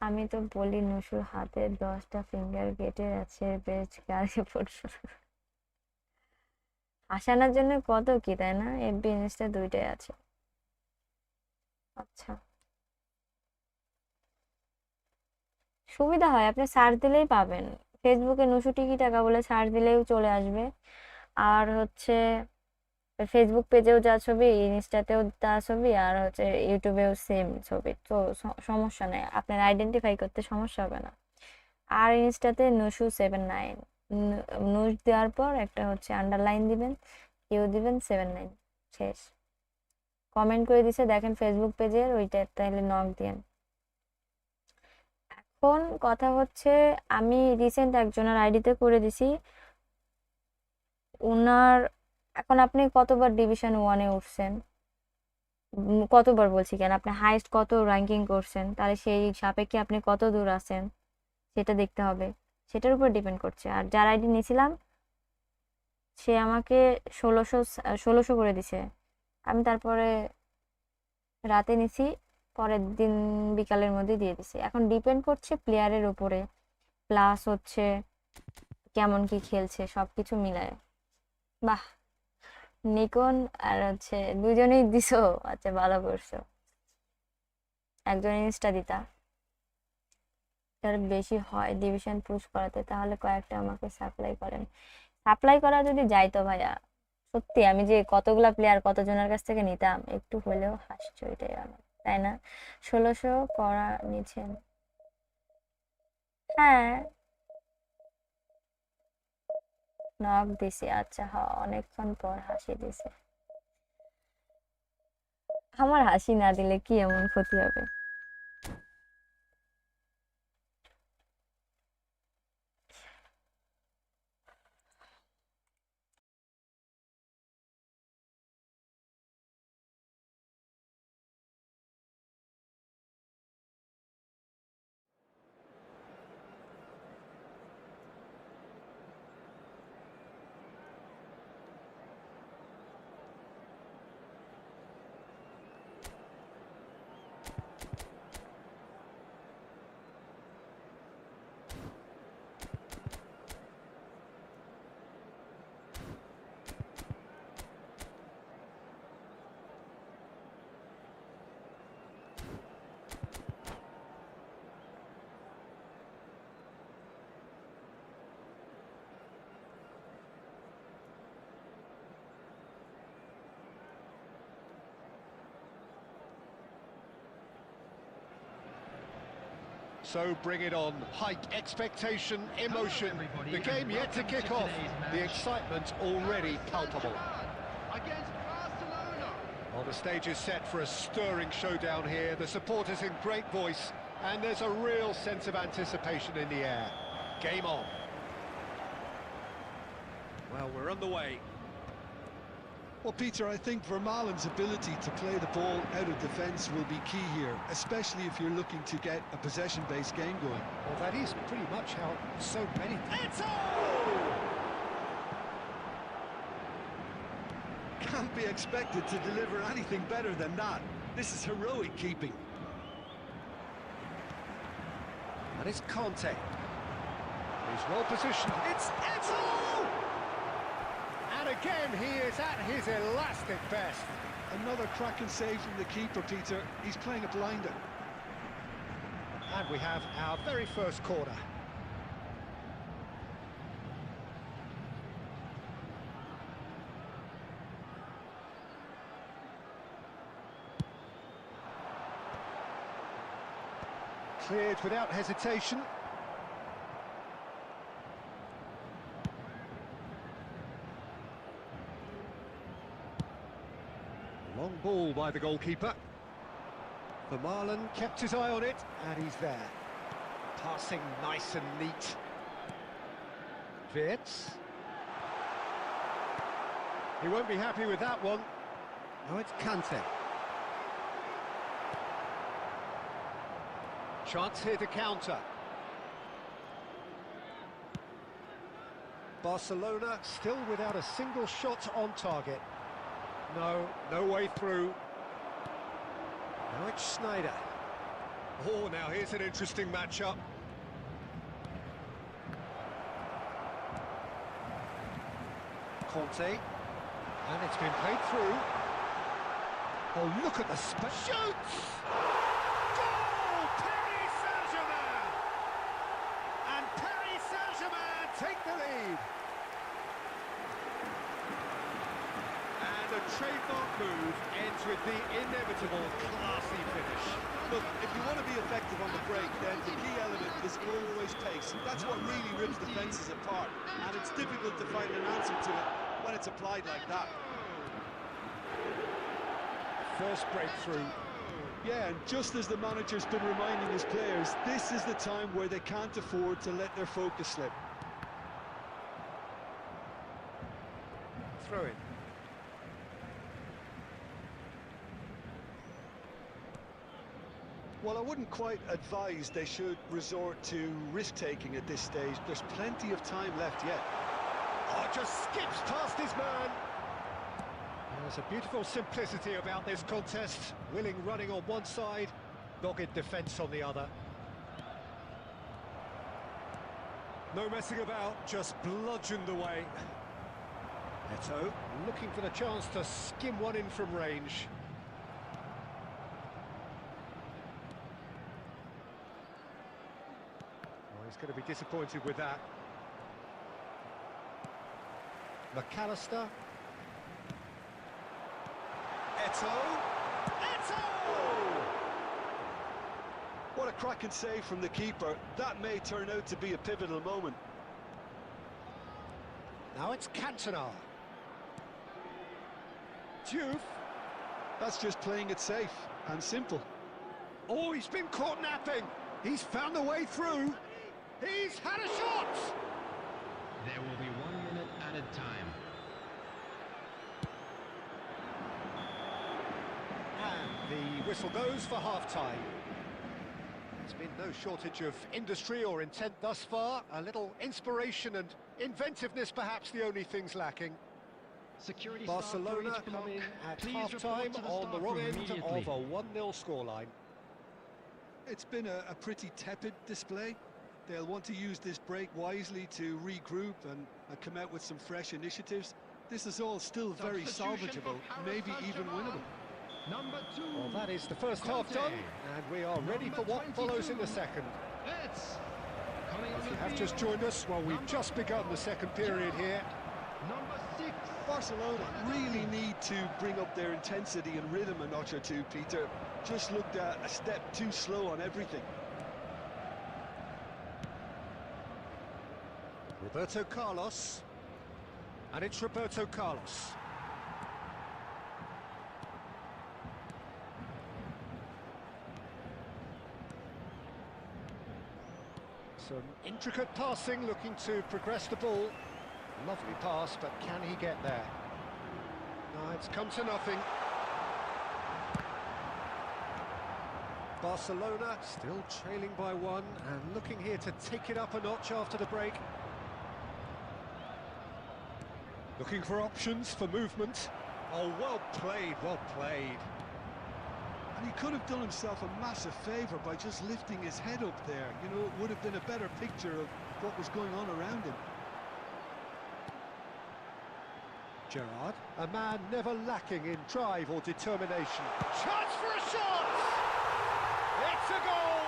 আমি তো বলি নুসুর হাতে 10টা ফিঙ্গার কেটে আছে, বেশ গাড়ি পড়ছে। হাসানোর জন্য কত কি, তাই না? এফবি ইনস্টা দুইটাই আছে। আচ্ছা, সুবিধা হয়, আপনি সার্চ দিলেই পাবেন। ফেসবুকে নুসুটিকিটাকা বলে সার্চ দিলেও চলে আসবে। আর হচ্ছে ফেসবুক পেজেও যা ছবি, ইনস্টাতেও তা ছবি, আর হচ্ছে ইউটিউবেও সেম ছবি, তো সমস্যা নেই, আপনার আইডেন্টিফাই করতে সমস্যা হবে না। আর ইনস্টাতে nusu79, নুস দেওয়ার পর একটা হচ্ছে আন্ডারলাইন দিবেন, কেউ দিবেন 79, শেষ। কমেন্ট করে দিছে দেখেন ফেসবুক পেজের ওইটা, তাহলে নক দিয়েন। এখন কথা হচ্ছে, আমি রিসেন্ট একজনের আইডিতে করে দিছি ওনার। এখন আপনি কতবার ডিভিশন 1-এ উঠছেন, কতবার বলছি কেন, আপনি হাইস্ট কত র্যাঙ্কিং করছেন, তাহলে সেই সাপেক্ষে আপনি কত দূর আছেন সেটা দেখতে হবে, সেটার উপর ডিপেন্ড করছে। আর যার আইডি নিয়েছিলাম সে আমাকে 1600 করে দিছে, আমি তারপরে রাতে নিছি, পরের দিন বিকালের মধ্যে দিয়ে দিছি। এখন ডিপেন্ড করছে প্লেয়ারের উপরে, প্লাস হচ্ছে কেমন কি খেলছে, সবকিছু মিলায়। বাহ, নিকন আর হচ্ছে দুজনেই দিছো, আচ্ছা ভালো করছো। একজন ইনস্টা দিতা, তার বেশি হয় ডিভিশন পুশ করাতে, তাহলে কয়েকটা আমাকে সাপ্লাই করেন। সাপ্লাই করা যদি যাইতো ভাইয়া, সত্যি আমি যে কতগুলা প্লেয়ার কতজনের কাছ থেকে নিতাম, একটু হলেও হাসছো, এটাই আমার, তাই না? 1600 করা নিছেন? হ্যাঁ, নক দিছি, আচ্ছা হ্যাঁ, অনেকক্ষণ পর হাসি দিছে। আমার হাসি না দিলে কি এমন ক্ষতি হবে? So bring it on. Hike expectation, emotion. The game yet to kick off. The excitement already palpable. Against Barcelona. Well, the stage is set for a stirring showdown here. The supporters in great voice, and there's a real sense of anticipation in the air. Game on. Well, we're on the way. Well, Peter, I think Vermaelen's ability to play the ball out of defence will be key here, especially if you're looking to get a possession-based game going. Well, that is pretty much how so many... Can't be expected to deliver anything better than that. This is heroic keeping. And it's Conte. He's well positioned. It's Eto'o! And again, he is at his elastic best. Another cracking save from the keeper, Peter. He's playing a blinder. And we have our very first corner. Cleared without hesitation. Long ball by the goalkeeper. Vermaelen kept his eye on it, and he's there. Passing nice and neat. Wirtz. He won't be happy with that one. No, it's Kante. Chance here to counter. Barcelona still without a single shot on target. No way through. Now it's Schneider. Oh, now here's an interesting matchup. Conte. And it's been played through. Oh, look at the space. Shoots! Goal! Paris Saint-Germain! And Paris Saint-Germain take the lead. And a trademark move ends with the inevitable classy finish. Look, if you want to be effective on the break, then the key element is always pace. That's what really rips defences apart, and it's difficult to find an answer to it when it's applied like that. First breakthrough. Yeah, and just as the manager's been reminding his players, this is the time where they can't afford to let their focus slip. Throw it. Well, I wouldn't quite advise they should resort to risk-taking at this stage. There's plenty of time left yet. Oh, just skips past his man. There's a beautiful simplicity about this contest. Willing running on one side, dogged defence on the other. No messing about, just bludgeoned away. Eto looking for the chance to skim one in from range. Oh, he's going to be disappointed with that. McAllister. Eto! What a cracking save from the keeper. That may turn out to be a pivotal moment. Now it's Cantona. Diouf. That's just playing it safe and simple. Oh, he's been caught napping. He's found a way through. He's had a shot! There will be 1 minute added time. And the whistle goes for half-time. There's been no shortage of industry or intent thus far. A little inspiration and inventiveness, perhaps the only things lacking. Security Barcelona come in at half-time on the wrong end of a 1-0 scoreline. It's been a pretty tepid display. They'll want to use this break wisely to regroup and come out with some fresh initiatives. This is all still very salvageable, maybe even winnable. Number 2. Well, that is the first half done, and we are ready for what follows in the second. It's coming on If the you have field. just joined us, well, we've just begun the second period here. Number 6. Barcelona really need to bring up their intensity and rhythm a notch or two, Peter. Just looked a step too slow on everything. Roberto Carlos. And it's Roberto Carlos. Some intricate passing, looking to progress the ball. Lovely pass, but can he get there? No, it's come to nothing. Barcelona still trailing by 1 and looking here to take it up a notch after the break. Looking for options for movement. Oh, well played, well played. And he could have done himself a massive favour by just lifting his head up there. You know, it would have been a better picture of what was going on around him. Gerrard, a man never lacking in drive or determination. Chance for a shot! It's a goal!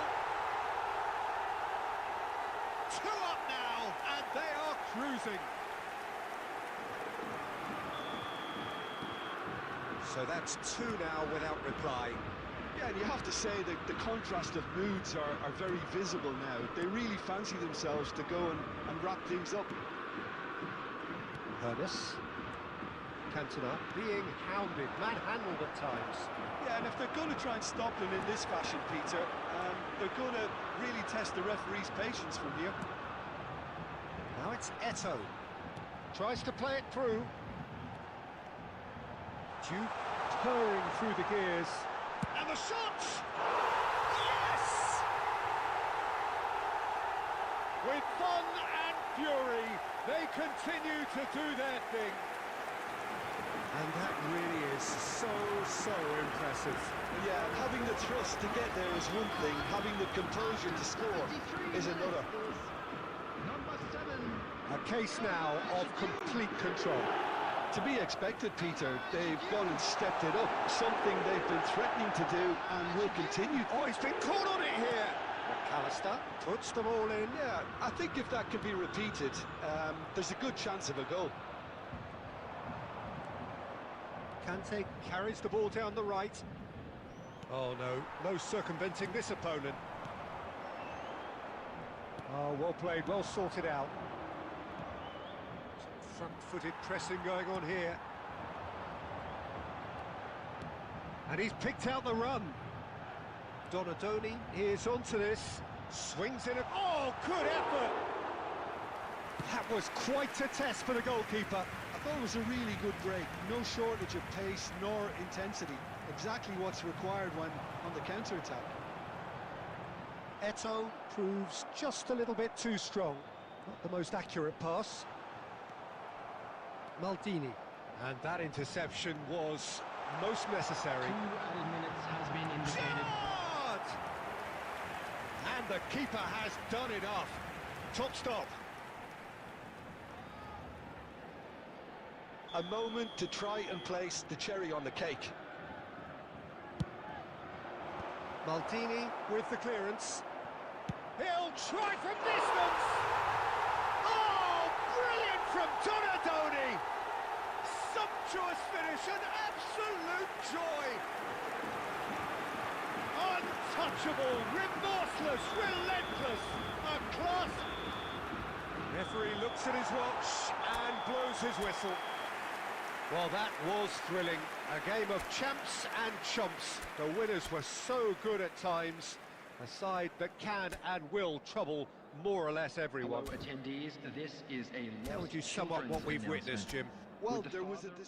2 up now, and they are cruising. So that's 2 now without reply. Yeah, and you have to say that the contrast of moods are very visible now. They really fancy themselves to go and wrap things up. Ernest. Cantona being hounded, manhandled at times. Yeah, and if they're going to try and stop him in this fashion, Peter, they're going to really test the referee's patience from here. Now it's Eto. Tries to play it through. Duke purring through the gears. And the shot! Yes! With fun and fury, They continue to do their thing. And that really is so impressive. Yeah, having the trust to get there is one thing, having the composure to score is another. Number 7. A case now of complete control. To be expected, Peter. They've gone and stepped it up, something they've been threatening to do and will continue. Oh, he's been caught on it here. McAllister puts them all in. Yeah, I think if that can be repeated, there's a good chance of a goal. Kante carries the ball down the right. Oh no circumventing this opponent. Oh, well played, well sorted out. Some front-footed pressing going on here. And he's picked out the run. Donadoni is onto this. Swings in a... Oh, good effort! That was quite a test for the goalkeeper. I thought it was a really good break. No shortage of pace nor intensity. Exactly what's required when on the counter-attack. Eto'o proves just a little bit too strong. Not the most accurate pass. Maldini. And that interception was most necessary. 2 added minutes has been indicated. Shot! And the keeper has done enough. Top stop. A moment to try and place the cherry on the cake. Maldini with the clearance. He'll try from distance! Oh, brilliant from Donadoni! Sumptuous finish, an absolute joy! Untouchable, remorseless, relentless, a class! Referee looks at his watch and blows his whistle. Well, that was thrilling. A game of champs and chumps. The winners were so good at times. A side that can and will trouble more or less everyone. Hello, attendees. This is a How would you sum up what we've witnessed, Jim? Well, With the there was a... father-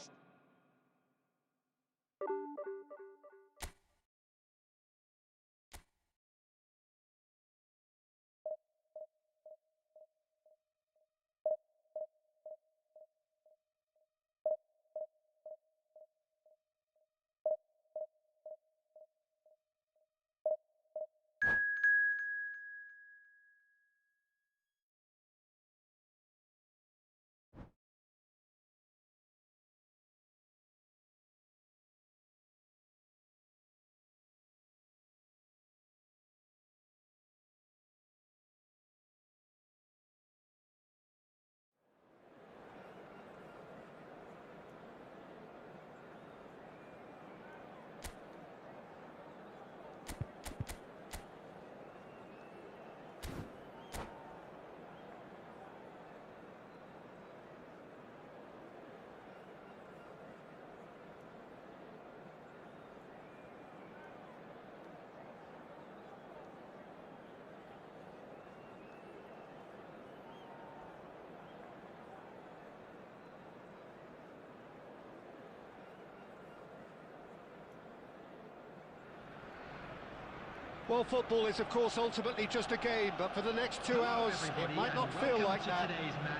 Well, football is, of course, ultimately just a game, but for the next 2 hours, it might not feel like that.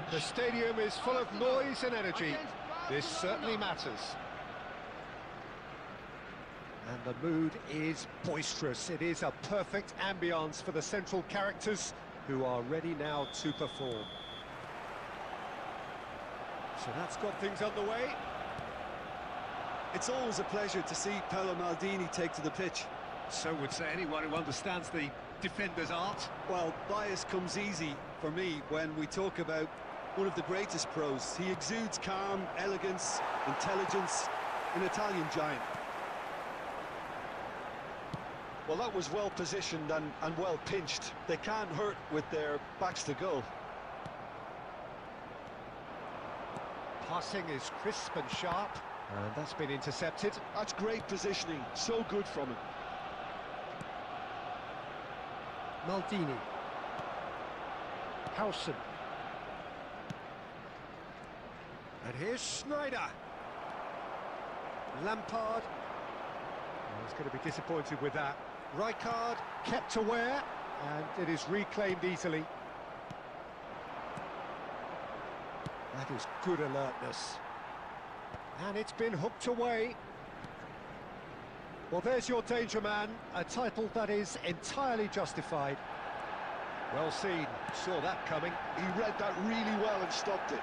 The stadium is full of noise and energy. This certainly matters. And the mood is boisterous. It is a perfect ambience for the central characters who are ready now to perform. So that's got things underway. It's always a pleasure to see Paolo Maldini take to the pitch. So would say anyone who understands the defender's art. Well, bias comes easy for me when we talk about one of the greatest pros. He exudes calm, elegance, intelligence, an Italian giant. Well, that was well positioned and well pinched. They can't hurt with their backs to goal. Passing is crisp and sharp, and that's been intercepted. That's great positioning, so good from him. Maldini. Howson. And here's Schneider. Lampard. Oh, he's going to be disappointed with that. Rijkaard kept aware, and it is reclaimed easily. That is good alertness. And it's been hooked away. Well, there's your danger man, a title that is entirely justified. Well seen, saw that coming. He read that really well and stopped it.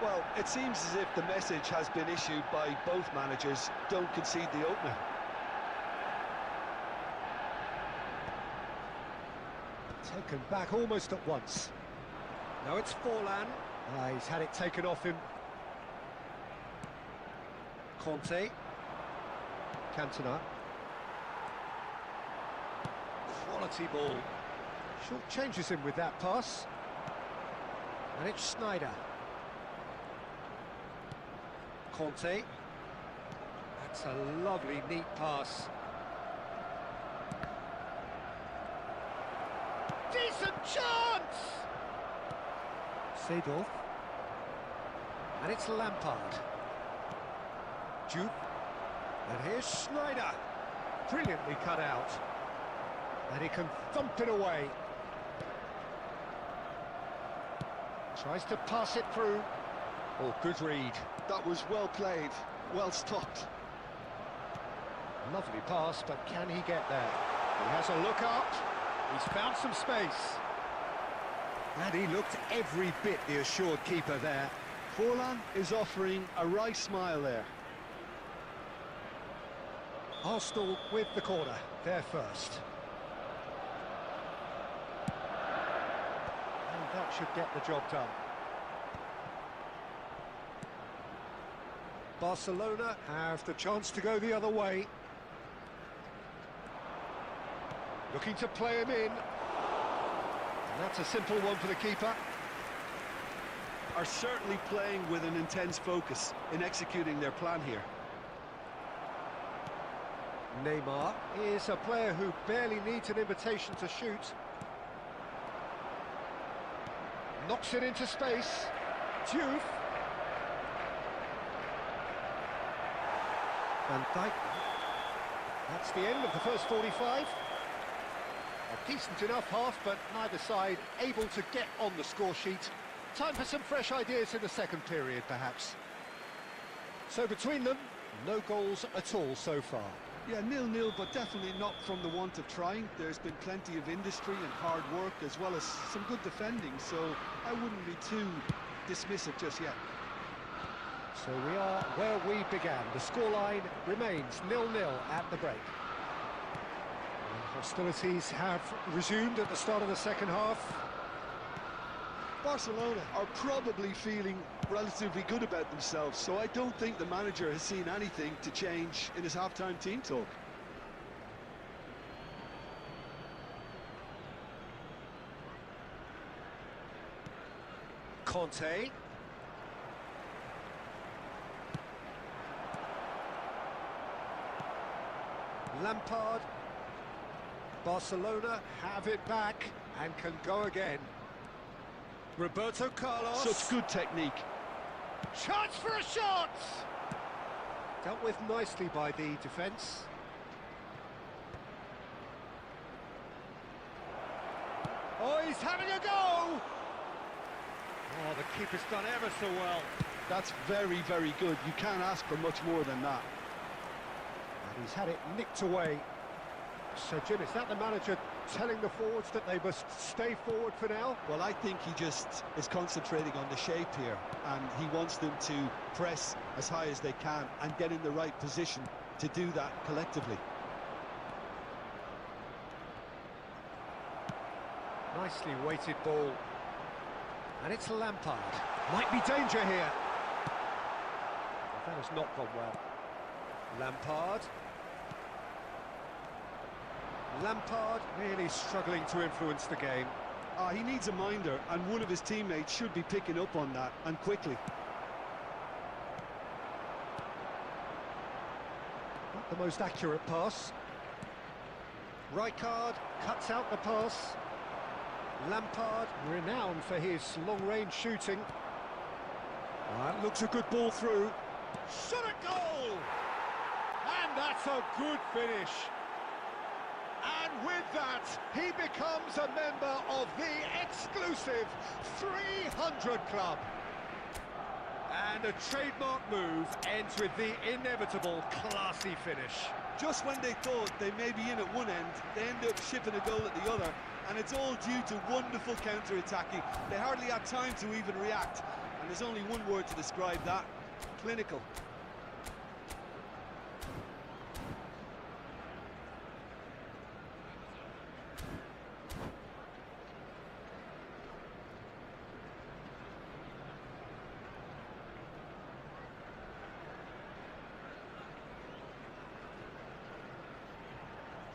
Well, it seems as if the message has been issued by both managers: don't concede the opener. Taken back almost at once. Now it's Forlan. He's had it taken off him. Conte. Cantona. Quality ball. Short changes him with that pass. And it's Sneijder. Conte. That's a lovely, neat pass. Decent chance! Seedorf. And it's Lampard. Jupe. And here's Sneijder. Brilliantly cut out. And he can thump it away. Tries to pass it through. Oh, good read. That was well played, well stopped. Lovely pass, but can he get there? He has a look up. He's found some space. And he looked every bit the assured keeper there. Forlan is offering a wry smile there. Arsenal with the corner, they're first. And that should get the job done. Barcelona have the chance to go the other way. Looking to play him in. And that's a simple one for the keeper. Are certainly playing with an intense focus in executing their plan here. Neymar is a player who barely needs an invitation to shoot. Knocks it into space. Diouf. Van Dijk. That's the end of the first 45. A decent enough half, but neither side able to get on the score sheet. Time for some fresh ideas in the second period, perhaps. So between them, no goals at all so far. Yeah, 0-0, but definitely not from the want of trying. There's been plenty of industry and hard work, as well as some good defending, so I wouldn't be too dismissive just yet. So we are where we began. The scoreline remains 0-0 at the break. And hostilities have resumed at the start of the second half. Barcelona are probably feeling relatively good about themselves, so I don't think the manager has seen anything to change in his half-time team talk. Conte. Lampard. Barcelona have it back and can go again. Roberto Carlos. Such good technique. Chance for a shot! Dealt with nicely by the defence. Oh, he's having a go! Oh, the keeper's done ever so well. That's very, very good. You can't ask for much more than that. And he's had it nicked away. So, Jim, is that the manager telling the forwards that they must stay forward for now? Well, I think he just is concentrating on the shape here, and he wants them to press as high as they can and get in the right position to do that collectively. Nicely weighted ball. And it's Lampard. Might be danger here. But that has not gone well. Lampard. Lampard really struggling to influence the game. He needs a minder, and one of his teammates should be picking up on that, and quickly. Not the most accurate pass. Rijkaard cuts out the pass. Lampard, renowned for his long-range shooting. That looks a good ball through. Shot a goal! And that's a good finish. And with that, he becomes a member of the exclusive 300 Club. And a trademark move ends with the inevitable classy finish. Just when they thought they may be in at one end, they end up shipping a goal at the other, and it's all due to wonderful counter-attacking. They hardly had time to even react, and there's only one word to describe that: clinical.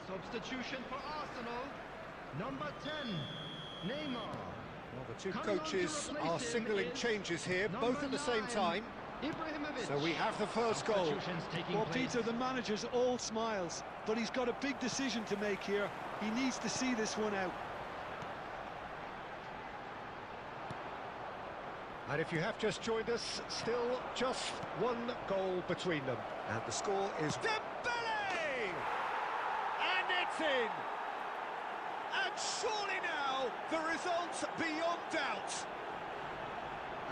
Substitution for Arsenal, number 10, Neymar. Well, the two Coming on to coaches replace are him signaling is changes here, number both at the same 9, time. Ibrahimovic. So we have the first goal. Substitutions taking Well, place. Peter, the manager's all smiles, but he's got a big decision to make here. He needs to see this one out. And if you have just joined us, still just one goal between them. And the score is Dembele! And it's in! And surely now, the result's beyond doubt.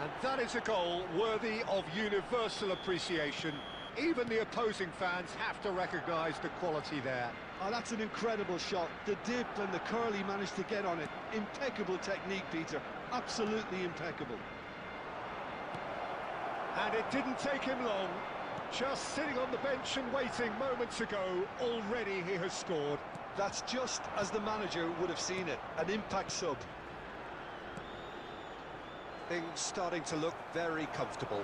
And that is a goal worthy of universal appreciation. Even the opposing fans have to recognise the quality there. Oh, that's an incredible shot. The dip and the curl he managed to get on it. Impeccable technique, Peter. Absolutely impeccable. And it didn't take him long. Just sitting on the bench and waiting moments ago, already he has scored. That's just as the manager would have seen it. An impact sub. Things starting to look very comfortable.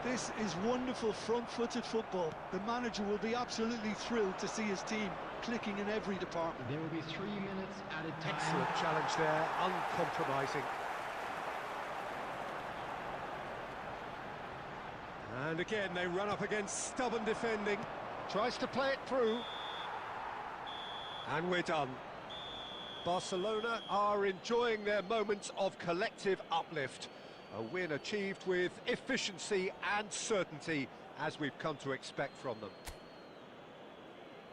This is wonderful front-footed football. The manager will be absolutely thrilled to see his team clicking in every department. There will be 3 minutes added time. Excellent challenge there, uncompromising. And again, they run up against stubborn defending. Tries to play it through. And we're done. Barcelona are enjoying their moments of collective uplift. A win achieved with efficiency and certainty, as we've come to expect from them.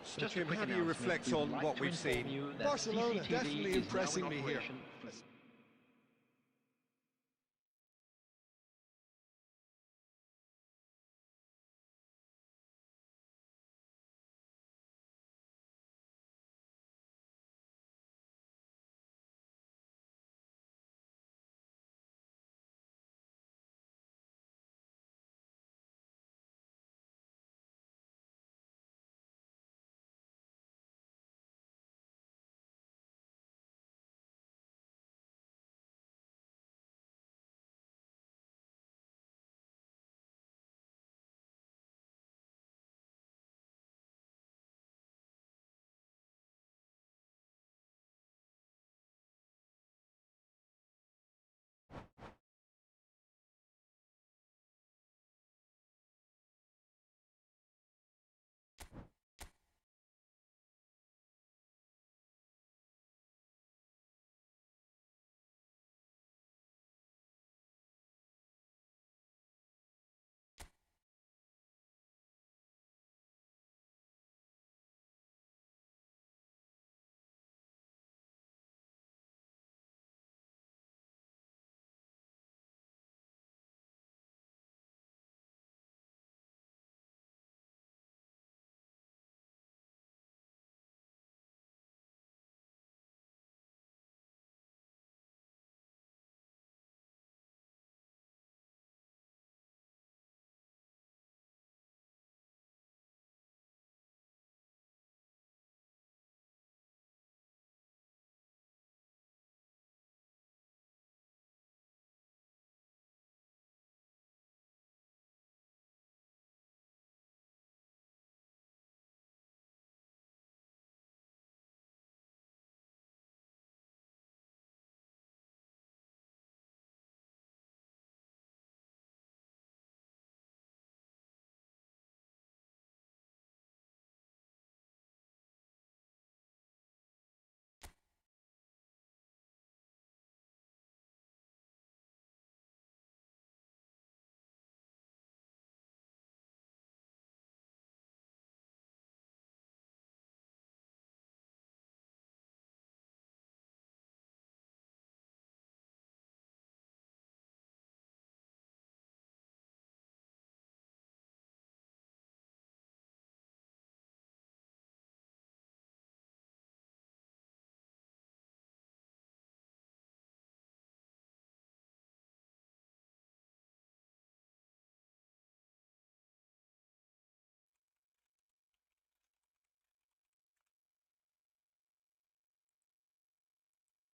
So, Just a Jim, quick how do you announcement. reflect We'd on like what to we've inform seen? you that Barcelona CCTV definitely is now in impressing me here. operation.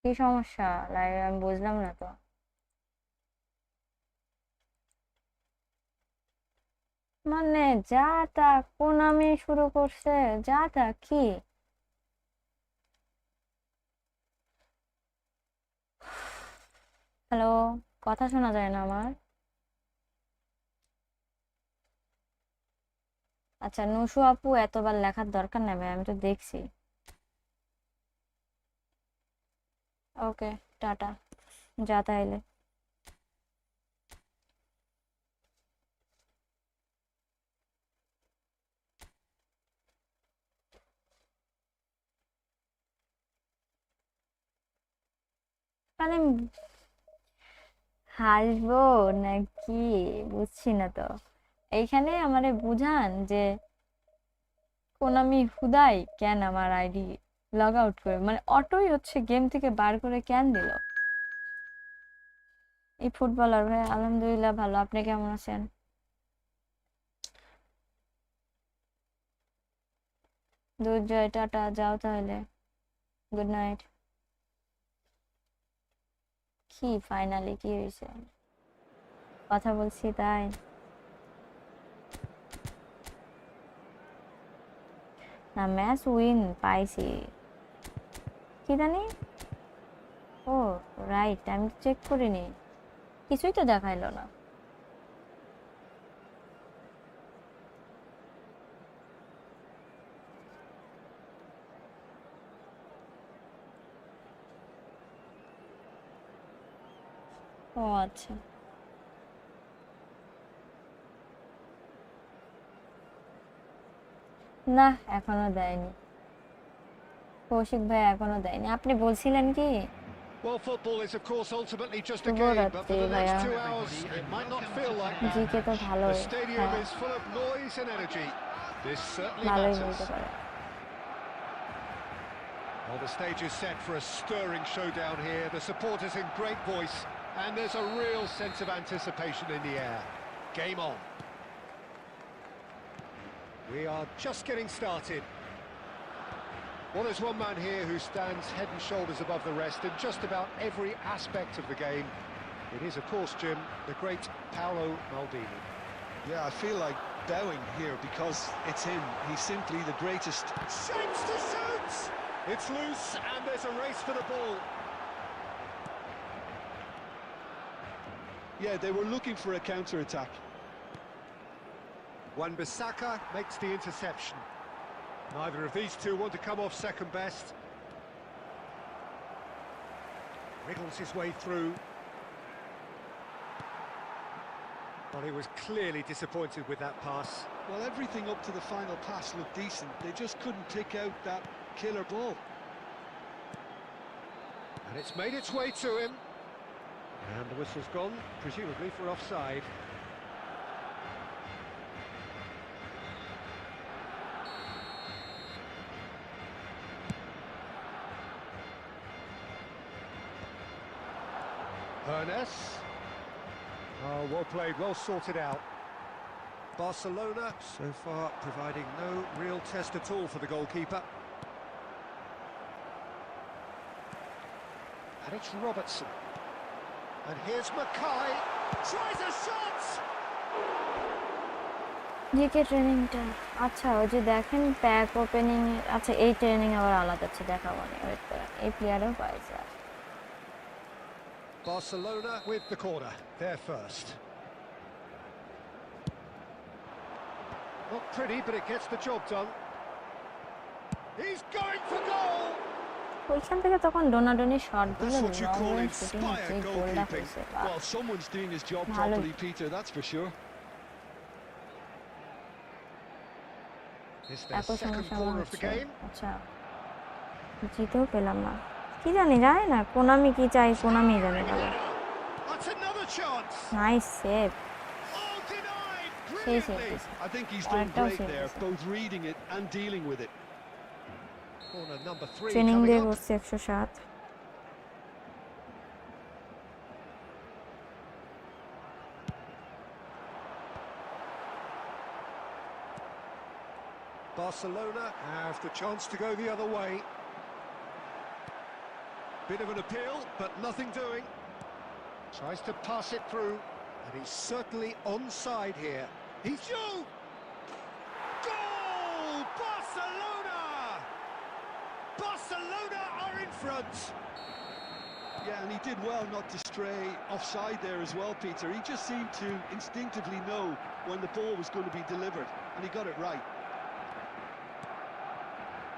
কি সমস্যা লাইভে আমি বুঝলাম না তো। মানে যা তা কোনামি শুরু করছে, যা তা কি? হ্যালো, কথা শোনা যায় না আমার। আচ্ছা নুসু আপু এতবার লেখার দরকার নেই ভাই, আমি তো দেখছি। ওকে, টাটা, যা তাইলে। মানে হাসবো নাকি বুঝছি না তো। এইখানে আমারে বুঝান যে কোনামি হুদাই কেন আমার আইডি লগ আউট করে, মানে অটোই হচ্ছে গেম থেকে বার করে কেন দিল? এই ফুটবলার ভাই আলহামদুলিল্লাহ ভালো, আপনি কেমন আছেন? দুর্জয় টাটা, যাও তাহলে, গুড নাইট। কি ফাইনালি কি হয়েছে? কথা বলছি তাই? না ম্যাচ উইন পাইছি, কি জানি। ও রাইট, আমি চেক করিনি, কিছুই তো দেখাইলো না। ও আচ্ছা, না এখনো দেয়নি, কৌশিক ভাই এখনো দেয়নি। আপনি বলছিলেন কি? Well, football is, of course, ultimately just a game, but for শুভরাত্রি the next ভাইয়া, 2 hours, it might not feel like that. GK তো The ভালোই, stadium হ্যাঁ is full of noise and energy. This certainly ভালোই matters. বলতে পারে। Well, the stage is set for a stirring showdown here. The supporters in great voice, and there's a real sense of anticipation in the air. Game on. We are just getting started. Well, there's one man here who stands head and shoulders above the rest in just about every aspect of the game. It is, of course, Jim, the great Paolo Maldini. Yeah, I feel like bowing here because it's him. He's simply the greatest. Shapes to shoot! It's loose and there's a race for the ball. Yeah, they were looking for a counter-attack. Wan-Bissaka makes the interception. Neither of these two want to come off second best. Wriggles his way through. Well, he was clearly disappointed with that pass. Well, everything up to the final pass looked decent. They just couldn't pick out that killer ball. And it's made its way to him. And the whistle's gone, presumably for offside. Ernest. Oh, well played, well sorted out. Barcelona, so far, providing no real test at all for the goalkeeper. And it's Robertson. And here's Mackay. Tries a shot! GK ট্রেনিংটা আচ্ছা, ওই যে দেখেন pack opening, আচ্ছা এই training আবার আলাদা আছে, দেখাবো না, ওয়েট করেন, এই প্লেয়ারও পাইছে। Barcelona with the corner, they're first. Not pretty, but it gets the job done. He's going for goal! ওইখান থেকে তখন ডোনাডোনি শট দিল, That's what you long call range shooting inspired সেই গোলটা goalkeeping. হয়েছে। Well, someone's doing his job Hello. properly, Peter, that's for sure. It's their একই second সমস্যা corner of the হচ্ছে। game. আচ্ছা জিতেও পেলাম না, কি জানি, যায় না কোনামি কি চাই, কোনামি জানে ভালো। That's another chance. Nice save, Oh, denied সেই সেভ brilliantly. দিছে, I think he's done অনেকটাও great save there, দিছে। both reading it and dealing with it. Corner number 3 training coming দিয়ে up. করছে 107। Barcelona have the chance to go the other way. Bit of an appeal, but nothing doing. Tries to pass it through, and he's certainly onside here. He's through! Goal! Barcelona! Barcelona are in front. Yeah, and he did well not to stray offside there as well, Peter. He just seemed to instinctively know when the ball was going to be delivered, and he got it right.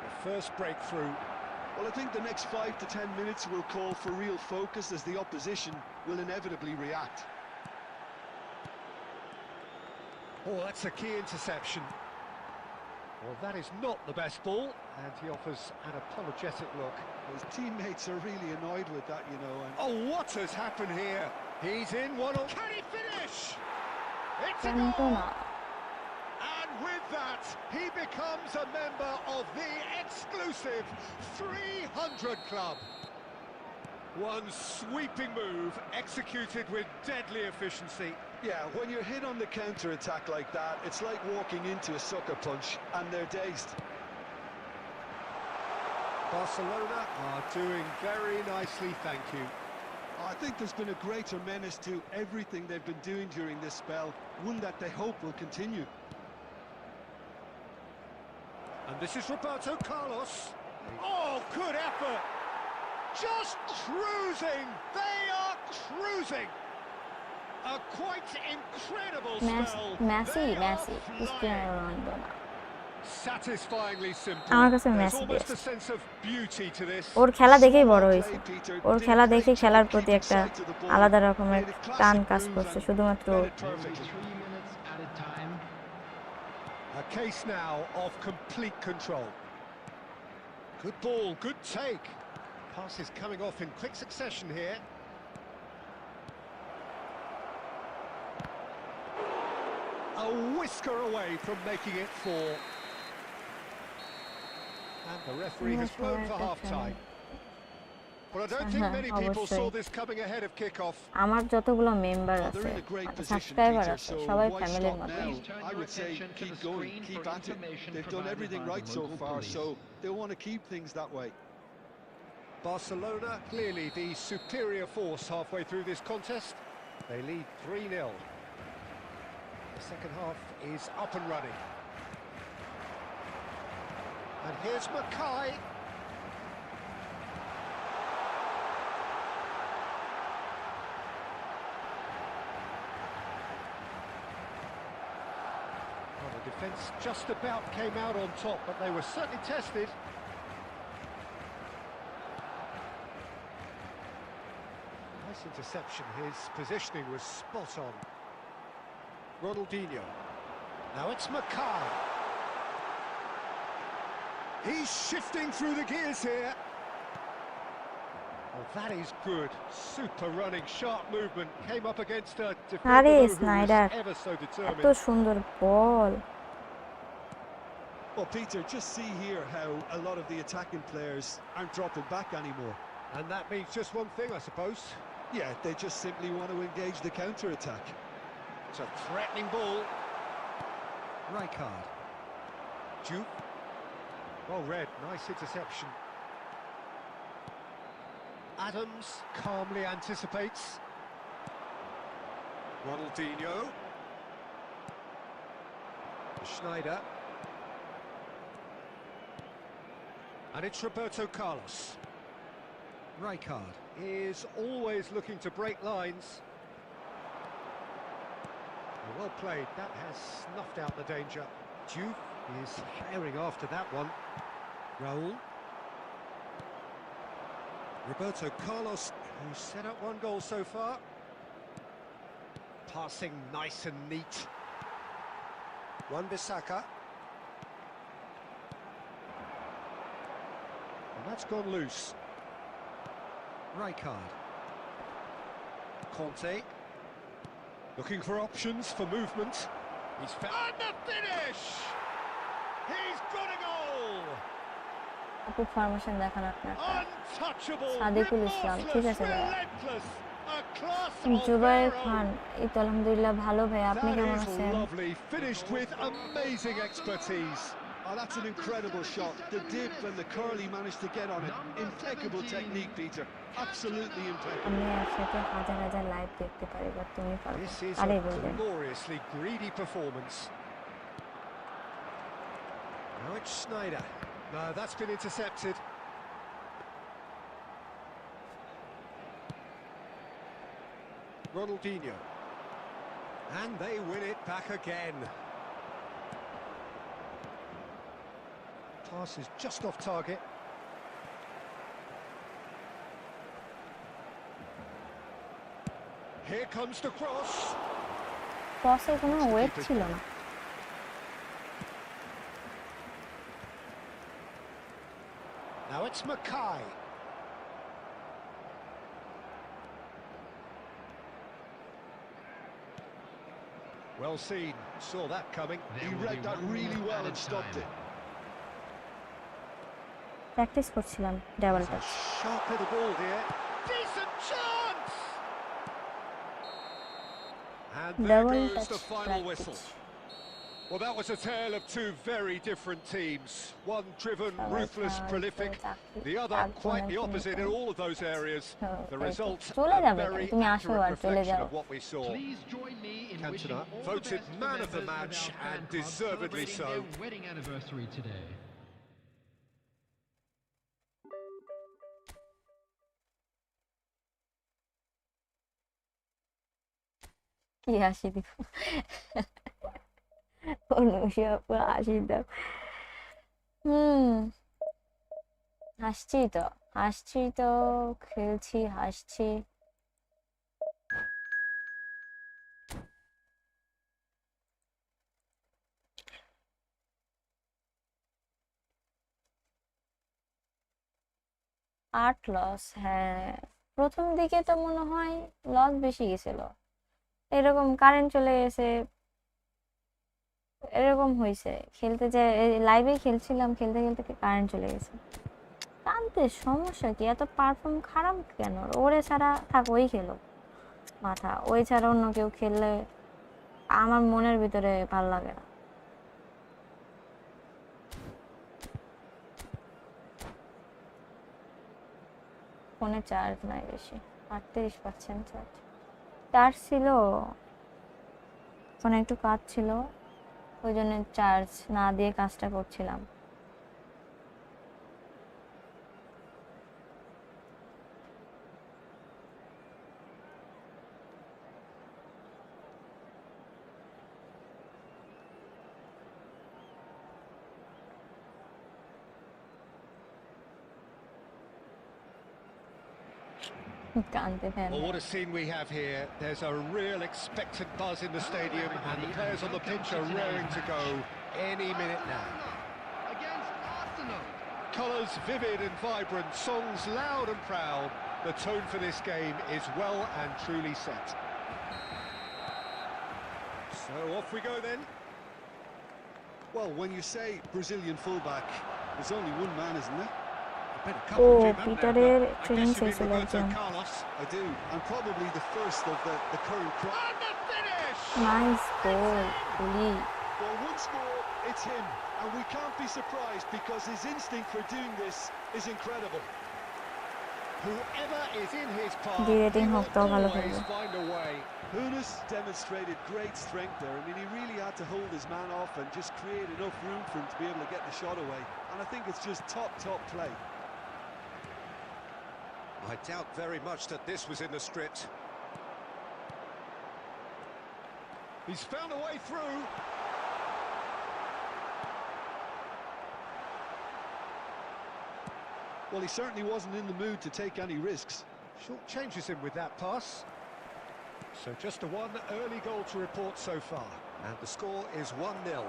The first breakthrough. Well, I think the next 5 to 10 minutes will call for real focus, as the opposition will inevitably react. Oh, that's a key interception. Well, that is not the best ball, and he offers an apologetic look. His teammates are really annoyed with that, you know. And Oh, what has happened here? He's in one. Can he finish? It's a goal! Cantona And with that, he becomes a member of the exclusive 300 Club. One sweeping move executed with deadly efficiency. yeah, when you're hit on the counter-attack like that, it's like walking into a sucker punch, and they're dazed. Barcelona are doing very nicely, thank you. I think there's been a greater menace to everything they've been doing during this spell, one that they hope will continue. And this is Roberto Carlos. Oh, good effort! Just cruising! They are cruising! A quite incredible spell. Messi They are Messi Cristiano flying. Ronaldo না Satisfyingly simple. আমার কাছে There's Messi almost best a sense of beauty to this. ওর খেলা দেখেই বড় Well হয়েছে played, Peter. Or Did a খেলা great দেখে job খেলার keeping প্রতি একটা sight of the ball. আলাদা রকমের Made a classic টান কাজ move করছে and শুধুমাত্র read or. it perfectly. 3 minutes added time. A case now of complete control. Good ball, good take. Pass is coming off in quick succession here. A whisker away from making it 4. And the referee has blown for half-time. But I don't think many people saw this coming ahead of kick-off. আমার যতগুলো member Well, আছে they're in a great position, subscriber Peter, আছে so সবাই why ফ্যামিলির stop মতো now? Please turn I your would say attention to keep the going, screen keep for at it. information They've done provided everything by the right so local far, police. so they want to keep things that way. Barcelona clearly the superior force halfway through this contest. They lead 3-0. The second half is up and running. And here's Mackay. Well, the defence just about came out on top, but they were certainly tested. Nice interception, his positioning was spot on. Ronaldinho. Now it's Mackay. He's shifting through the gears here. Oh, that is good. Super running, sharp movement. Came up against a defender আরে though, who Snyder was ever so এত determined. সুন্দর বল Well, Peter, just see here how a lot of the attacking players aren't dropping back anymore. And that means just one thing, I suppose. Yeah, they just simply want to engage the counter-attack. It's a threatening ball. Rijkaard. Juke. Well read, nice interception. Adams calmly anticipates. Ronaldinho. Schneider. And it's Roberto Carlos. Rijkaard is always looking to break lines. Well played, that has snuffed out the danger. Juve is herring after that one. Raul. Roberto Carlos, who's set up one goal so far. Passing nice and neat. Wan-Bissaka. And that's gone loose. Rijkaard. Conte. Looking for options for movement. He's found the finish! He's got a goal! আপু formation দেখান আপনার Untouchable, Sadikul ইসলাম ঠিক remorseless, আছে ভাইয়া relentless, a class of Zubair their Khan own. এই তো আলহামদুলিল্লাহ ভালো ভাই আপনি That কেমন is আছেন lovely, finished with amazing expertise. Oh, that's an incredible shot. The dip and the curl he managed to get on it. Impeccable technique, Peter. Absolutely impeccable. আমি একসাথে হাজার হাজার লাইভ দেখতে পারি, বাট তুমি পারবে This is আরে a বলবেন gloriously greedy performance. Now it's Schneider. No, that's been intercepted. Ronaldinho. And they win it back again. Pass is just off target. Here comes the cross. ক্রসে কোনো wait ছিল না। Now it's Mackay. Well seen, saw that coming. He read that really well and stopped it. Practice করছিলাম double touch. Sharp hit the ball here. Decent chance! And there Double goes touch the final practice. whistle. Well, that was a tale of two very different teams. One driven, ruthless, prolific. The other quite the opposite in all of those areas. The result, a very accurate reflection of what we saw. Please join me in Cantona wishing all the voted best for man of the members match of our and fan club deservedly celebrating so. their wedding anniversary today. কি হাসি দিব অনুষা আপু হাসি দাও। হাসছি তো খেলছি হাসছি। আট লস, হ্যাঁ প্রথম দিকে তো মনে হয় লস বেশি গেছিল, এরকম কারেন্ট চলে গেছে, এরকম হয়েছে। খেলতে যে লাইভে খেলছিলাম, খেলতে খেলতে কারেন্ট চলে গেছে। টানতে সমস্যা কি, এত পারফর্ম খারাপ কেন? ওরে ছাড়া থাক, ওই খেলো মাথা, ওই ছাড়া অন্য কেউ খেললে আমার মনের ভিতরে ভাল লাগে না। ফোনে চার্জ নাই বেশি, 38% চার্জ। চার্জ ছিল, ফোনে একটু কাজ ছিল, ওই জন্য চার্জ না দিয়ে কাজটা করছিলাম। কানতে fan. Well, what a scene we have here. There's a real expectant buzz in the stadium, and the players on the pitch are raring to go any minute now. Against Arsenal. Colours vivid and vibrant, songs loud and proud. The tone for this game is well and truly set. So off we go then. Well, when you say Brazilian fullback, there's only one man, isn't there? ও পিটারের training শেষ হলো একজন। I do, and probably the first of the current crop. And the finish! Nice গোল গুলি। Well, once more, it's him, and we can't be surprised because his instinct for doing this is incredible. Whoever is in his path, যে he rating হোক will তাও ভালো always খেলবে। find a way. Hunis demonstrated great strength there. I mean, he really had to hold his man off and just create enough room for him to be able to get the shot away. And I think it's just top play. I doubt very much that this was in the script. He's found a way through. Well, he certainly wasn't in the mood to take any risks. Short changes him with that pass. So just a one early goal to report so far. And the score is 1-0.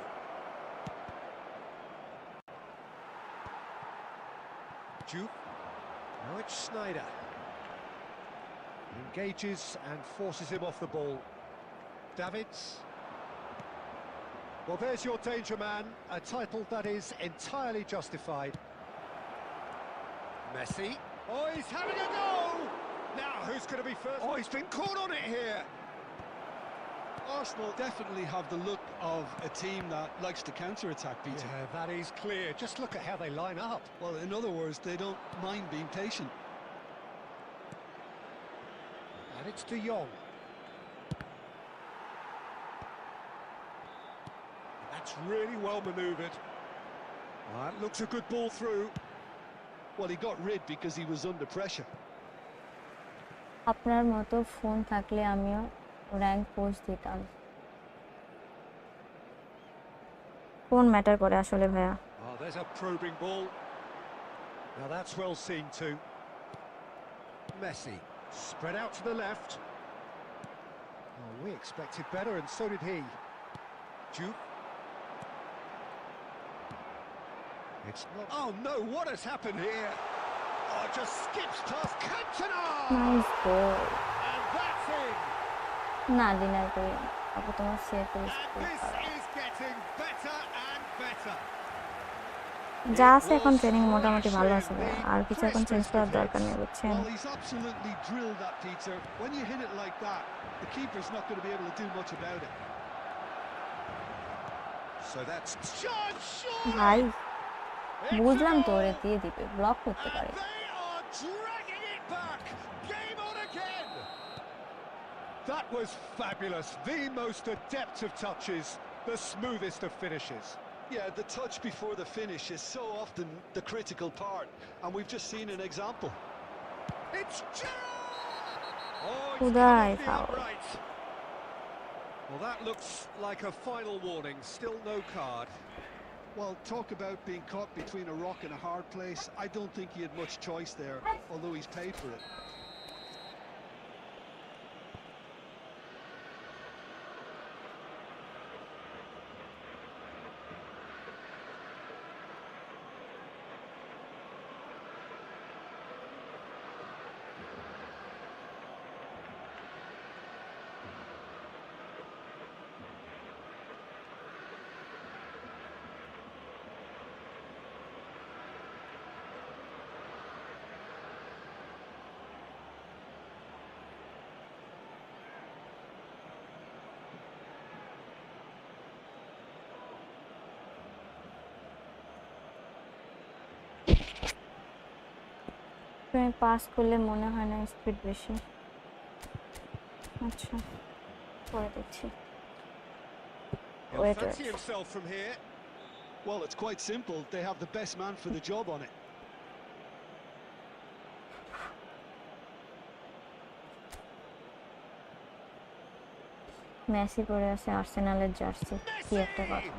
Juke. Now it's Schneider. Engages and forces him off the ball. Davids. Well, there's your danger man, a title that is entirely justified. Messi. Oh, he's having a go! Now, who's going to be first? Oh, he's been caught on it here. Arsenal definitely have the look of a team that likes to counter-attack, Peter. Yeah, that is clear. Just look at how they line up. Well, in other words, they don't mind being patient. And it's De Jong. That's really well manoeuvred. That looks a good ball through. Well, he got rid because he was under pressure. আপনার মতো phone থাকলে আমিও rank post দিতাম। Phone matter করে আসলে ভাইয়া। Oh, there's a probing ball. Now that's well seen too. Messi, spread out to the left. Oh, we expected better, and so did he. Juke. It's not... Oh no, what has happened here? Oh, it just skips past Cantona! Nice ball. And that's in! না dinner করি না। আপু তোমার share করে And this is getting better and better. যা আছে এখন training মোটামুটি ভালো আছে ভাইয়া। আর কিছু এখন চেঞ্জ করার দরকার নেই বুঝছেন। Well, he's absolutely drilled that, Peter. When you hit it like that, the keeper's not going to be able to do much about it. So that's charge shot! ভাই বুঝলাম তো ওরে দিয়ে দিবে, ব্লক করতে And পারে। they are dragging it back. Game on again. That was fabulous. The most adept of touches, the smoothest of finishes. Yeah, the touch before the finish is so often the critical part, and we've just seen an example. It's Gerrard! Oh, it's Kudai come off the foul. upright. Well, that looks like a final warning. Still no card. Well, talk about being caught between a rock and a hard place. I don't think he had much choice there, although he's paid for it. তুমি pass করলে মনে হয় না speed বেশি। আচ্ছা করে দিচ্ছি। He'll Wait, fancy wait. himself from here. Well, it's quite simple. They have the best man for the job on it. Messi পরে আছে আর্সেনালের জার্সি, কি একটা কথা।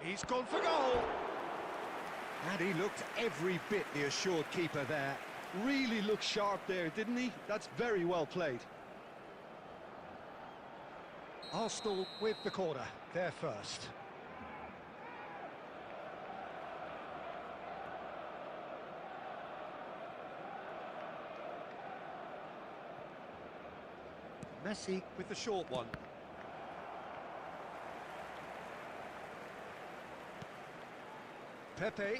He's gone for goal. And he looked every bit the assured keeper there. Really looked sharp there, didn't he? That's very well played. Arsenal with the corner. They're first. Messi with the short one. Pepe.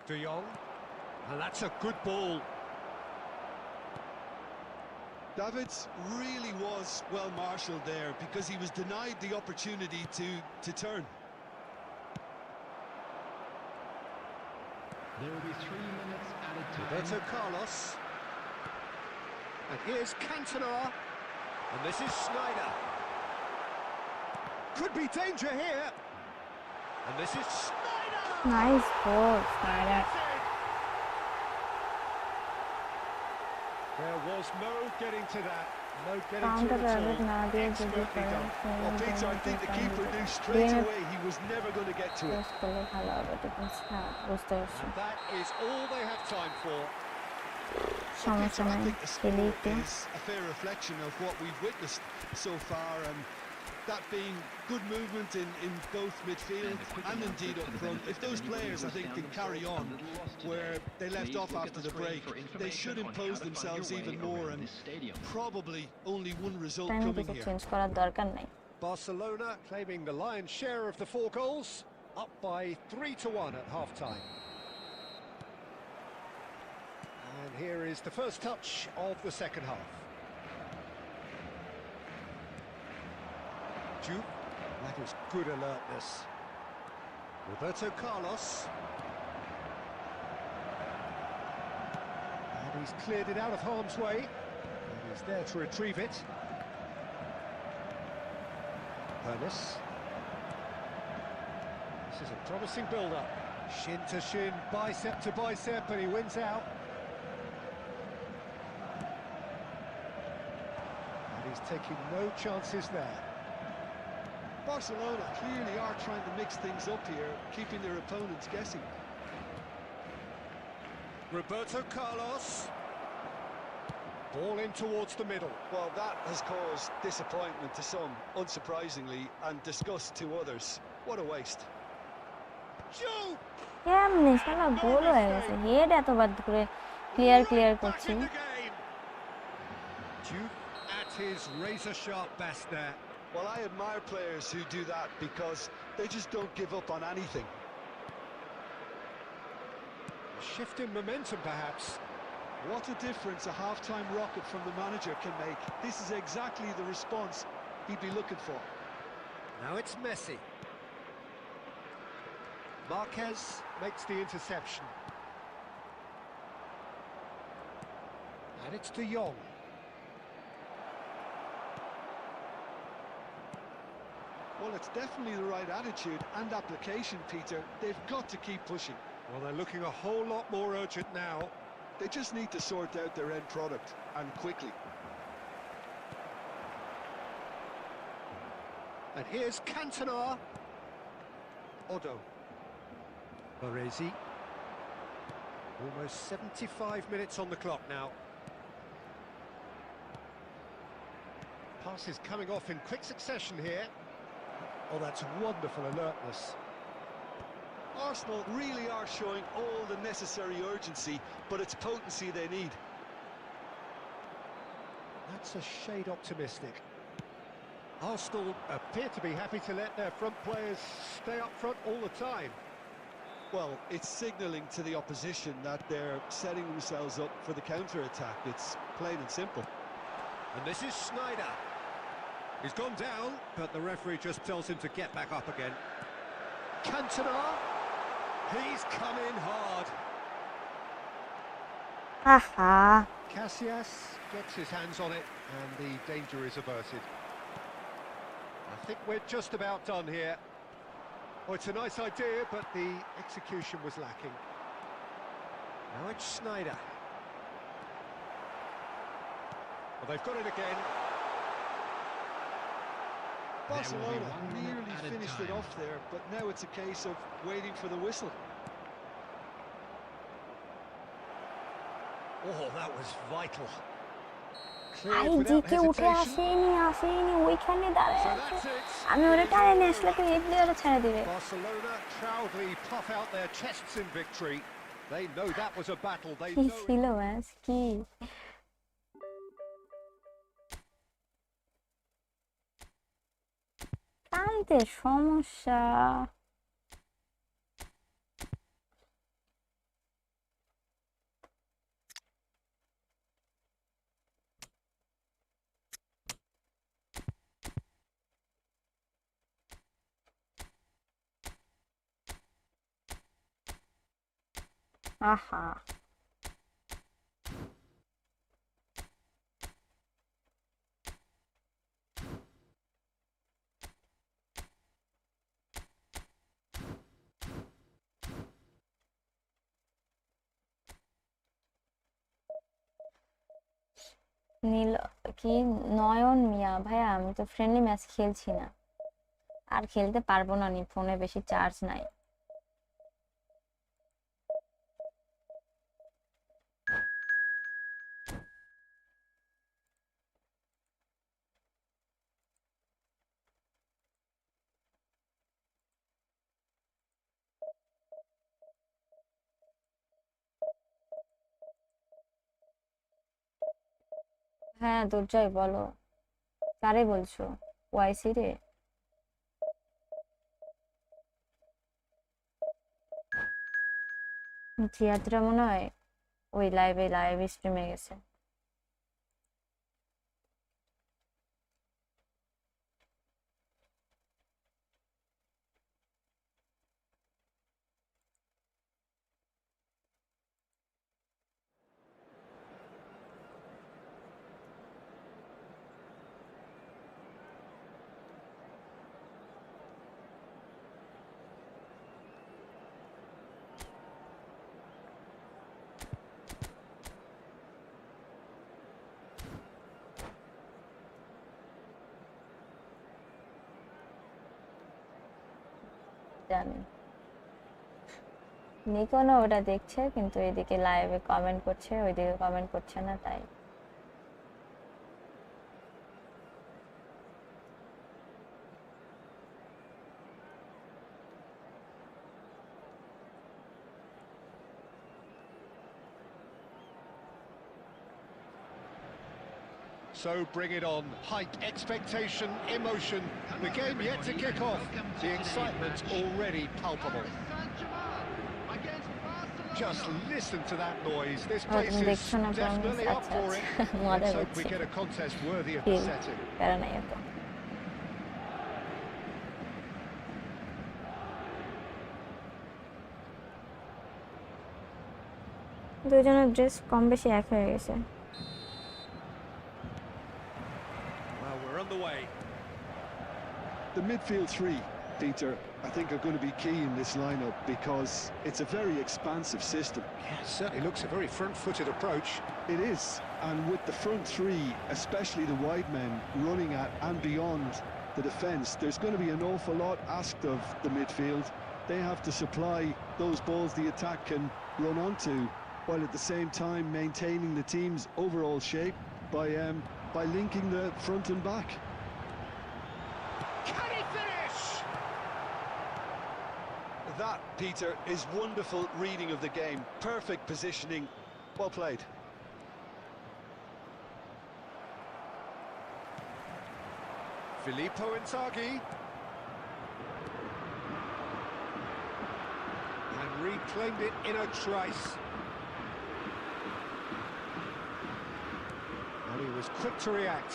De Jong. And that's a good ball. Davids really was well marshalled there because he was denied the opportunity to turn. There will be 3 minutes added time. Roberto Carlos. And here's Cantona. And this is Snyder. Could be danger here. And this is Snyder. Nice ball Snyder. There was no getting to that. No getting to counter it attack না all. দিয়ে যদি Expertly করে done. Well, Peter, I think the keeper knew straight away he was never going to get to it. Post করলে ভালো হবে defence. হ্যাঁ বুঝতে পারছি, And that is all they have time for. সমস্যা Peter, I নাই think the খেলি score একটু। is a fair reflection of what we've witnessed so far, and that being good movement in both midfield and indeed up front. If those players, I think, can carry on where they left off after the break, they should impose themselves even more, and probably only one result time coming কিছু here. Change করার দরকার নাই। Barcelona claiming the lion's share of the 4 goals, up by 3-1 at half-time. And here is the first touch of the second half. Jude, that is good alertness. Roberto Carlos. And he's cleared it out of harm's way. And he's there to retrieve it. Pernis. This is a promising build-up. Shin to shin, bicep to bicep, and he wins out. And he's taking no chances there. Barcelona clearly are trying to mix things up here, keeping their opponents guessing. Roberto Carlos. Ball in towards the middle. Well, that has caused disappointment to some, unsurprisingly, and disgust to others. What a waste. Joe! কেমনে শালা গোল হয়ে গেছে, head এতবার করে clear করছি। Jude at his razor-sharp best there. Well, I admire players who do that because they just don't give up on anything. A shift in momentum, perhaps. What a difference a half-time rocket from the manager can make. This is exactly the response he'd be looking for. Now it's Messi. Marquez makes the interception. And it's De Jong. Well, it's definitely the right attitude and application, Peter. They've got to keep pushing. Well, they're looking a whole lot more urgent now. They just need to sort out their end product, and quickly. And here's Cantona. Odo. Baresi. Almost 75 minutes on the clock now. Pass is coming off in quick succession here. Oh, that's wonderful alertness. Arsenal really are showing all the necessary urgency, but it's potency they need. That's a shade optimistic. Arsenal appear to be happy to let their front players stay up front all the time. Well, it's signalling to the opposition that they're setting themselves up for the counter-attack. It's plain and simple. And this is Sneijder. He's gone down, but the referee just tells him to get back up again. Cantona. He's come in hard. Aha. Casillas gets his hands on it, and the danger is averted. I think we're just about done here. Oh, it's a nice idea, but the execution was lacking. Now it's Sneijder. Well, they've got it again. Barcelona nearly finished it off there, but now it's a case of waiting for the whistle. Oh, that was vital. I GK উঠে আসেনি ওইখানে দাঁড়ায় আছে, আমি ওরে টানে নিয়ে আসলে তো এক দিয়ে ছেড়ে দিবে। Barcelona proudly puff out their chests in victory. They know that was a battle. They কি know ছিল ম্যাচ, কি টানতে সমস্যা। আহা, নীল কি নয়ন মিয়া ভাইয়া, আমি তো ফ্রেন্ডলি ম্যাচ খেলছি না, আর খেলতে পারবো না, নি ফোনে বেশি চার্জ নাই। হ্যাঁ দুর্জয় বলো, কারে বলছো? ওয়াইসি রে? জিয়াদরা মনে হয় ওই লাইভ স্ট্রিমে গেছে। জানি নিকোনও ওটা দেখছে, কিন্তু এদিকে লাইভে কমেন্ট করছে, ওইদিকে কমেন্ট করছে না, তাই So bring it on. Hype, expectation, emotion. The game yet to kick off. The excitement already palpable. Just listen to that noise. This place is definitely up for it. Let's hope we get a contest worthy of the setting. দুজনের dress কম বেশি এক হয়ে গেছে। The midfield three, Peter, I think are going to be key in this lineup because it's a very expansive system. Yeah, it certainly looks a very front-footed approach. It is, and with the front three, especially the wide men running at and beyond the defence, there's going to be an awful lot asked of the midfield. They have to supply those balls the attack can run onto, while at the same time maintaining the team's overall shape by linking the front and back. Can he finish? That, Peter, is wonderful reading of the game. Perfect positioning. Well played. Filippo Inzaghi. And reclaimed it in a trice. And he was quick to react.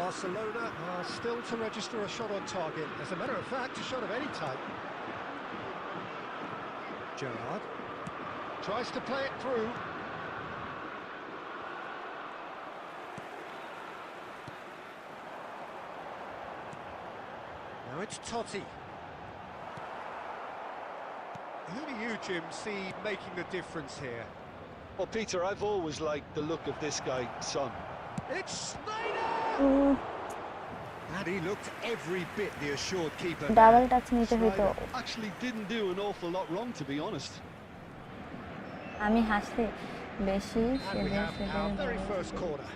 Barcelona are still to register a shot on target. As a matter of fact, a shot of any type. Gerrard tries to play it through. Now it's Totti. Who do you, Jim, see making the difference here? Well, Peter, I've always liked the look of this guy, Son. It's Snyder! And he looked every bit the assured keeper. Double touch নিতে হইতো। Actually didn't do an awful lot wrong, to be honest. আমি হাসি বেশি And we have our very first corner.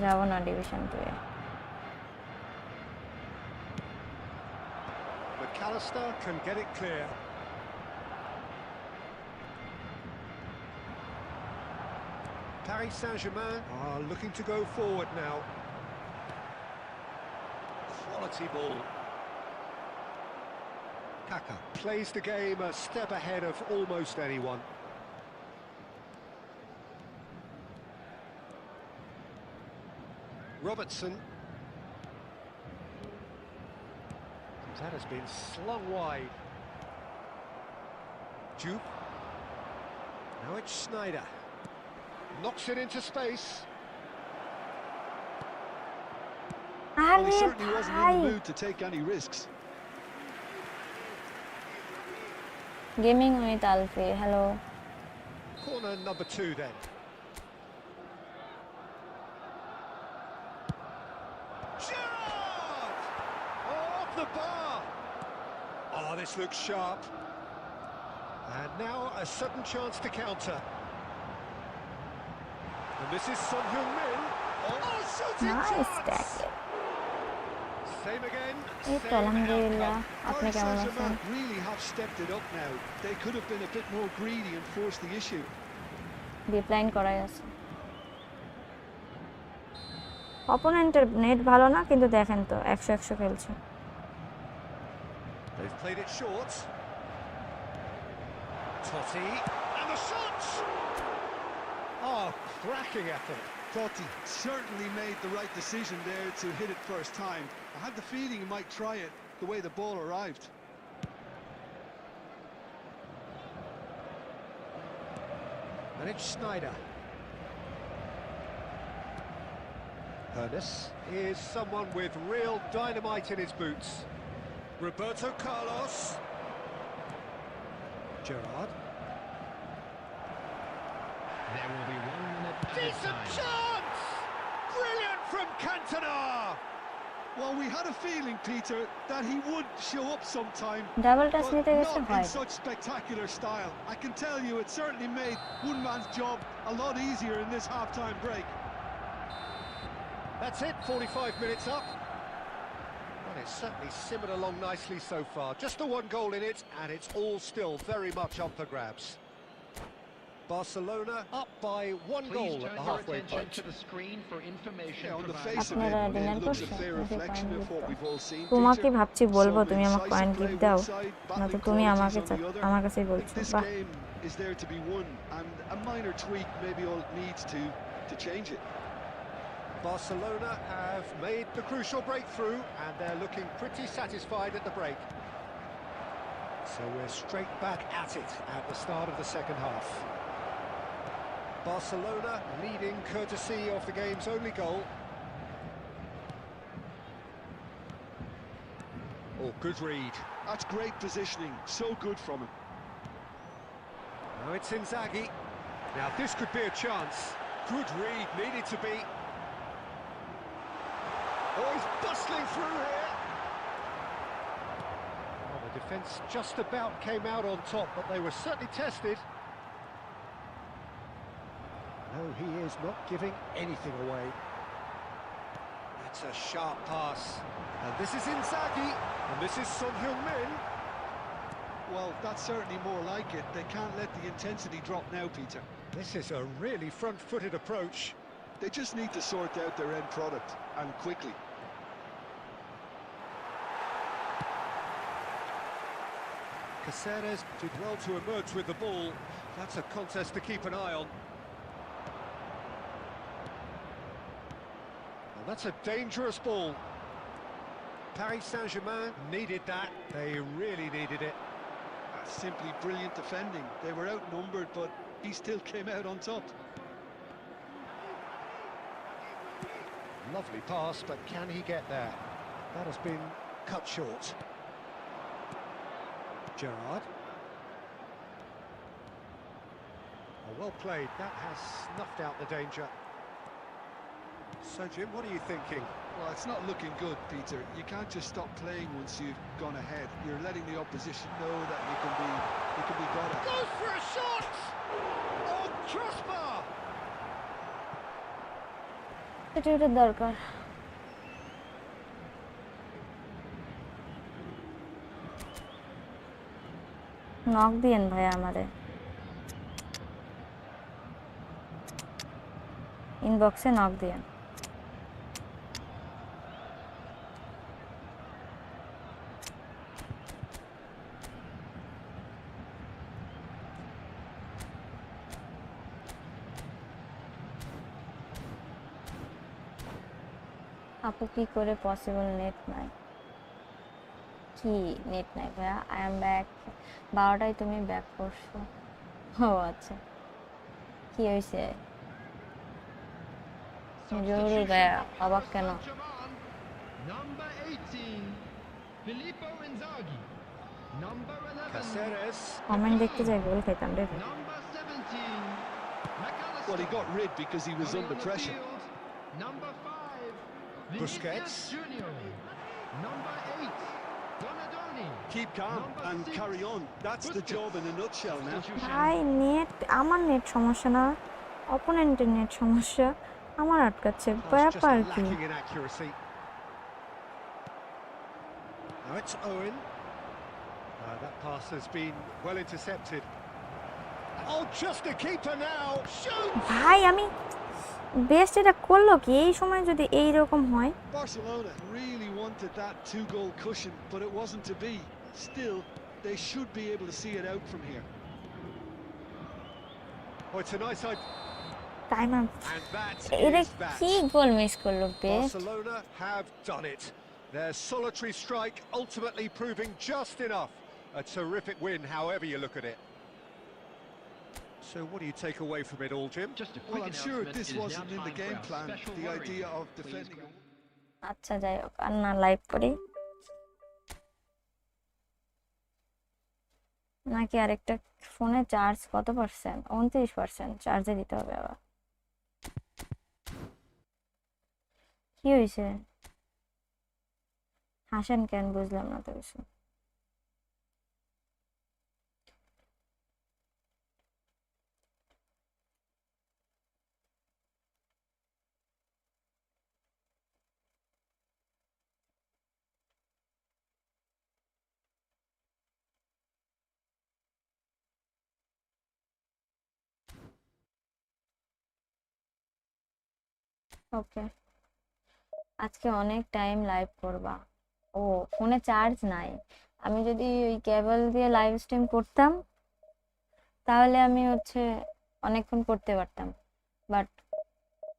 যাব না division 2 A. McAllister can get it clear. Paris Saint-Germain are looking to go forward now. Quality ball. Taka plays the game a step ahead of almost anyone. Robertson. That has been slung wide. Jupe. Now it's Snyder. Knocks it into space. Well, he certainly wasn't in the mood to take any risks. Gaming with Alfie, hello. Corner number 2 then. Gerrard! Off the bar! Oh, this looks sharp. And now a sudden chance to counter. And this is Son Heung-min. Oh, shooting Nice chance! tackle. Same again. এই তো আলহামদুলিল্লাহ, আপনি Paris কেমন আছেন? Saint-Germain really have stepped it up now. They could have been a bit more greedy and forced the issue. ডিপ্লাইন করাই আছে। অপোনেন্টের net ভালো না, কিন্তু দেখেন তো 100 খেলছে। They've played it short. Totti, and the shot! Oh, cracking effort. Totti certainly made the right decision there to hit it first time. I had the feeling he might try it the way the ball arrived. And it's Schneider. Ernest is someone with real dynamite in his boots. Roberto Carlos. Gerrard. There will be 1 minute added Decent time. chance! Brilliant from Cantona! Well, we had a feeling, Peter, that he would show up sometime, double touch but নিতে গেছে not in হয়। such spectacular style. I can tell you it certainly made one man's job a lot easier in this half-time break. That's it, 45 minutes up. Well, it's certainly simmered along nicely so far. Just the one goal in it, and it's all still very much up for grabs. Barcelona up by one Please goal at turn the your halfway attention point. to the screen for information Yeah, on the provided. face of আপনারা it, dinner it looks a করছেন fair নাকি reflection point of what দিতে? we've all seen, তোমাকে Peter. ভাবছি বলবো, Some তুমি আমাকে incisive point play দাও, one side, নয়তো battling তুমি qualities on the other. আমার কাছেই I think বলছো। this বাহ, game is there to be won, and a minor tweak maybe all it needs to change it. Barcelona have made the crucial breakthrough, and they're looking pretty satisfied at the break. So we're straight back at it at the start of the second half. Barcelona leading courtesy of the game's only goal. Oh, good read. That's great positioning, so good from him. Now it's Inzaghi. Now this could be a chance. Good read, needed to be. Oh, he's bustling through here. Well, the defence just about came out on top, but they were certainly tested. No, he is not giving anything away. That's a sharp pass. And this is Inzaghi, and this is Son Heung-min. Well, that's certainly more like it. They can't let the intensity drop now, Peter. This is a really front-footed approach. They just need to sort out their end product, and quickly. Caceres did well to emerge with the ball. That's a contest to keep an eye on. Well, that's a dangerous ball. Paris Saint-Germain needed that. They really needed it. That's simply brilliant defending. They were outnumbered, but he still came out on top. Lovely pass, but can he get there? That has been cut short. Gerrard. Oh, well played. That has snuffed out the danger. So, Jim, what are you thinking? Well, it's not looking good, Peter. You can't just stop playing once you've gone ahead. You're letting the opposition know that you can be got at. Goes for a shot! Oh, crossbar! এটা দরকার। Knock দিয়েন ভাই আমারে, ইনবক্সে knock দিয়েন। আপু কি করে পসিবল? নেট নাই। কি নেট নাই ভাইয়া? I am back. 12টায় তুমি ব্যাক করছো? ও আচ্ছা, কি হয়েছে? জরুরি ভাইয়া, অবাক কেন? Number 18, Filippo Inzaghi. Number 11, Caceres. Comment দেখতে যাই, গোল খেতাম রে। number 17, McAllister. Well, he got rid because he was Coming under on the pressure. field, number 5, Busquets. Vinicius Junior. Number 8, Donadoni. Keep calm Number and 6, carry on. That's the job in a nutshell now. ভাই net, আমার net সমস্যা না, অপোনেন্টের net সমস্যা, আমার আটকাচ্ছে। That's just ব্যাপার কি? lacking in accuracy. Now it's Owen. That pass has been well intercepted. Oh, just a keeper now. Shoot! ভাই আমি বেস্ট এটা করলো কি এই সময় যদি এই রকম হয়? Barcelona really wanted that two-goal cushion, but it wasn't to be. Still, they should be able to see it out from here. Oh, it's a nice idea. Time up. And that এটা is কি that. Goal miss করলো best? Barcelona have done it. Their solitary strike ultimately proving just enough. A terrific win, however you look at it. So what do you take away from it all, Jim? Just a quick Well, I'm sure announcement. this It is now wasn't in the time for game our plan, special the worry. idea of Please defending. grab- আচ্ছা যাই হোক, আর না live করি নাকি আরেকটা? ফোনে charge কত percent? 29% চার্জে দিতে হবে আবার। কি হয়েছে? হাসেন কেন, বুঝলাম না তো কিছু। ওকে, আজকে অনেক টাইম লাইভ করবা? ও, ফোনে চার্জ নাই। আমি যদি ওই কেবল দিয়ে লাইভ স্ট্রিম করতাম তাহলে আমি অনেকক্ষণ করতে পারতাম, বাট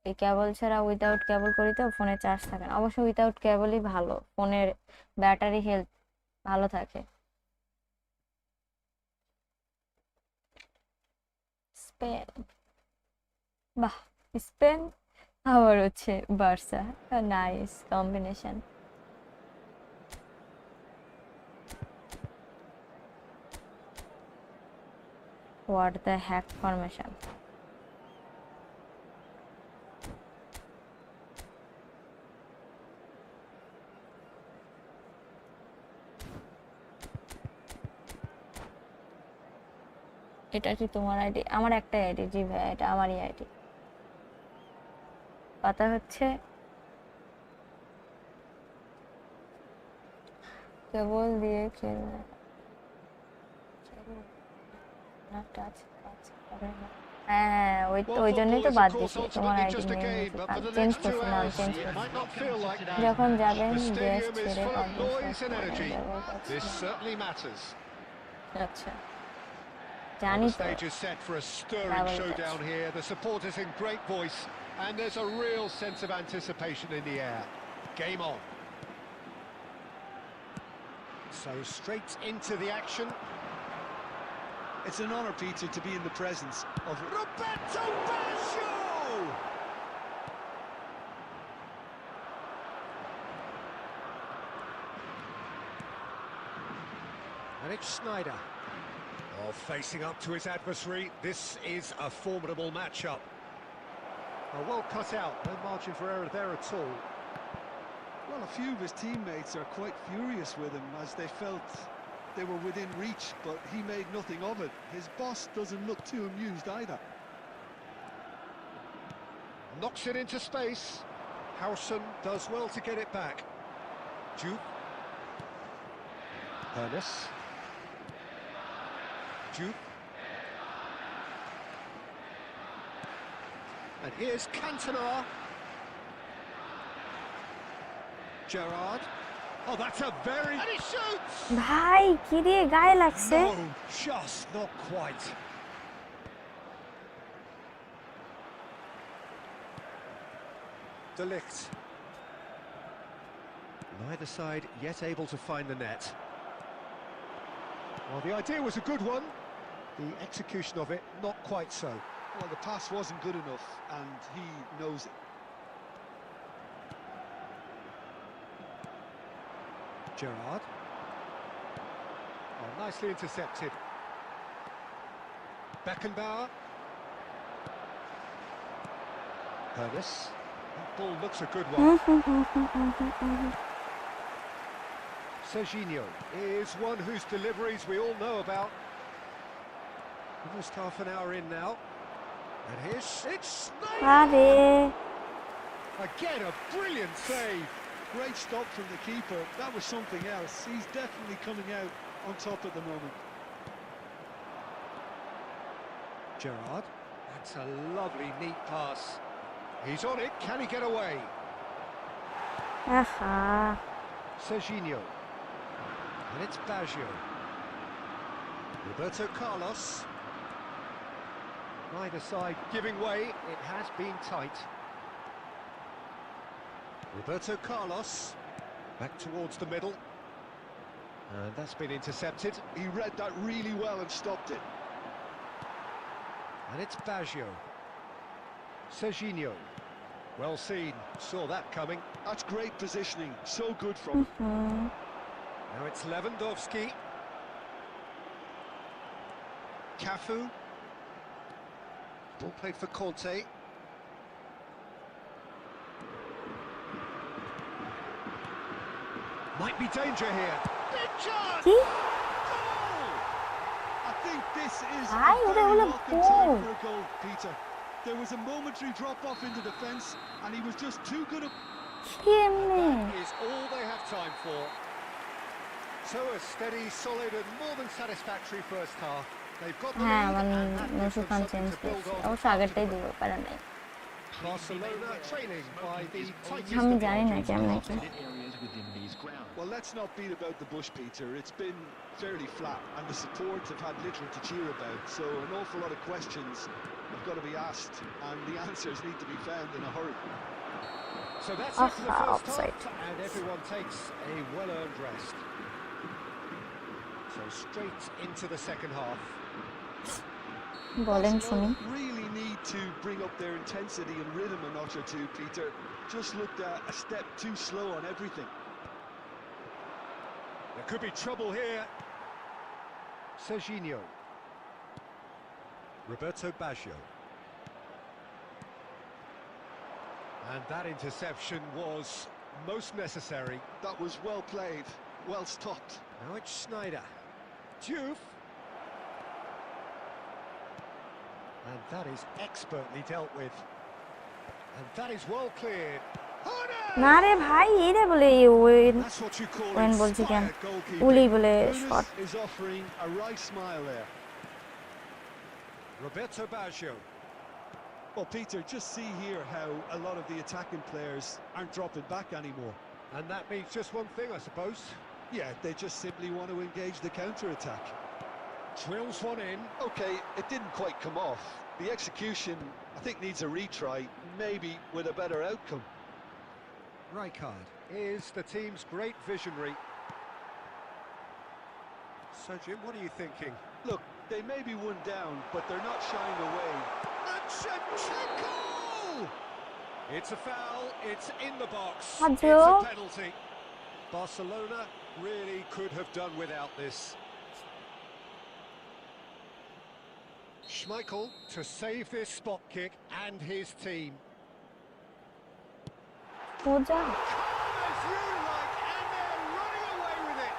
এই কেবল ছাড়া উইদাউট কেবল করি তো ফোনে চার্জ থাকে না। অবশ্য উইদাউট কেবলই ভালো, ফোনের ব্যাটারি হেলথ ভালো থাকে। স্পেন, বাহ, স্পেন আবার Barca, nice combination. What the heck formation. এটা কি তোমার আইডি? আমার একটাই আইডি। জি ভাই, এটা আমারই আইডি। কথা হচ্ছে কেবল দিয়ে খেলবে না, টাচ করে না। হ্যাঁ, ওই জন্যই তো বাদ দিছি। তোমার আইডি নেই, চেঞ্জ করছি, নাম চেঞ্জ করছি। যখন যাবেন গ্যাস ছেড়ে This certainly matters. আচ্ছা, Well, জানি the তো। stage is set for a stirring Double showdown touch. here. The supporters in great voice, and there's a real sense of anticipation in the air. Game on. So straight into the action. It's an honour, Peter, to be in the presence of Roberto Baggio! And it's Snyder. Oh, facing up to his adversary. This is a formidable matchup. Well cut out, no margin for error there at all. Well, a few of his teammates are quite furious with him as they felt they were within reach, but he made nothing of it. His boss doesn't look too amused either. Knocks it into space. Howson does well to get it back. Juke. Ernest. Juke. And here's Cantona. Gerrard. Oh, that's a very... And he shoots! ভাই কি দিয়ে গায়ে লাগছে? No, just not quite. De Ligt. Neither side yet able to find the net. Well, the idea was a good one. The execution of it, not quite so. Well, the pass wasn't good enough, and he knows it. Gerrard. Oh, nicely intercepted. Beckenbauer. Ernest. That ball looks a good one. Serginho is one whose deliveries we all know about. Almost half an hour in now. And it's আরে again a brilliant save. Great stop from the keeper. That was something else. He's definitely coming out on top at the moment. Gerrard. That's a lovely, neat pass. He's on it. Can he get away? Aha. Serginho. And it's Baggio. Roberto Carlos. Neither side giving way. It has been tight. Roberto Carlos. Back towards the middle. And that's been intercepted. He read that really well and stopped it. And it's Baggio. Serginho. Well seen. Saw that coming. That's great positioning. So good from him. Now it's Lewandowski. Cafu. Ball played for Conte. Might be danger here. Big chance! কি? I think this is Ay, a ওটা very হলো welcome goal. time for a goal, Peter. There was a momentary drop-off into defence, and he was just too good a... কেমনে? Is all they have time for. So a steady, solid and more than satisfactory first half. They've got the হ্যাঁ lead আমার and that gives Nasu them Khan something change to build করছে on অবশ্য আগেরটাই দিব পারে নাই Barcelona training by the tightest আমি of জানি না margins. কেমন কি areas within these grounds. Well, let's not beat about the bush, Peter. It's been fairly flat, and the supports have had little to cheer about. So an awful lot of questions have got to be asked, and the answers need to be found in a hurry. So that's it for the first offside. half, and everyone takes a well-earned rest. So straight into the second half. বলেন শুনি Barcelona really need to bring up their intensity and rhythm a notch or two, Peter. Just looked a step too slow on everything. There could be trouble here. Serginho. Roberto Baggio. And that interception was most necessary. That was well played, well stopped. Now it's Schneider. Diouf. And that is expertly dealt with. And that is well cleared. না রে ভাই এইটা বলে Owen That's what you call Owen বলছি কেন inspired goalkeeping. Uli বলে shot Nusu is offering a right smile there. Roberto Baggio. Well, Peter, just see here how a lot of the attacking players aren't dropping back anymore. And that means just one thing, I suppose. Yeah, they just simply want to engage the counter-attack. Drills one in. Okay, it didn't quite come off. The execution, I think, needs a retry, maybe with a better outcome. Rijkaard is the team's great visionary. So, Jim, what are you thinking? Look, they may be one down, but they're not shying away. It's a foul, it's in the box, Adjo. it's a penalty. Barcelona really could have done without this. Schmeichel to save this spot kick and his team. সোজা As you like, and they're running away with it.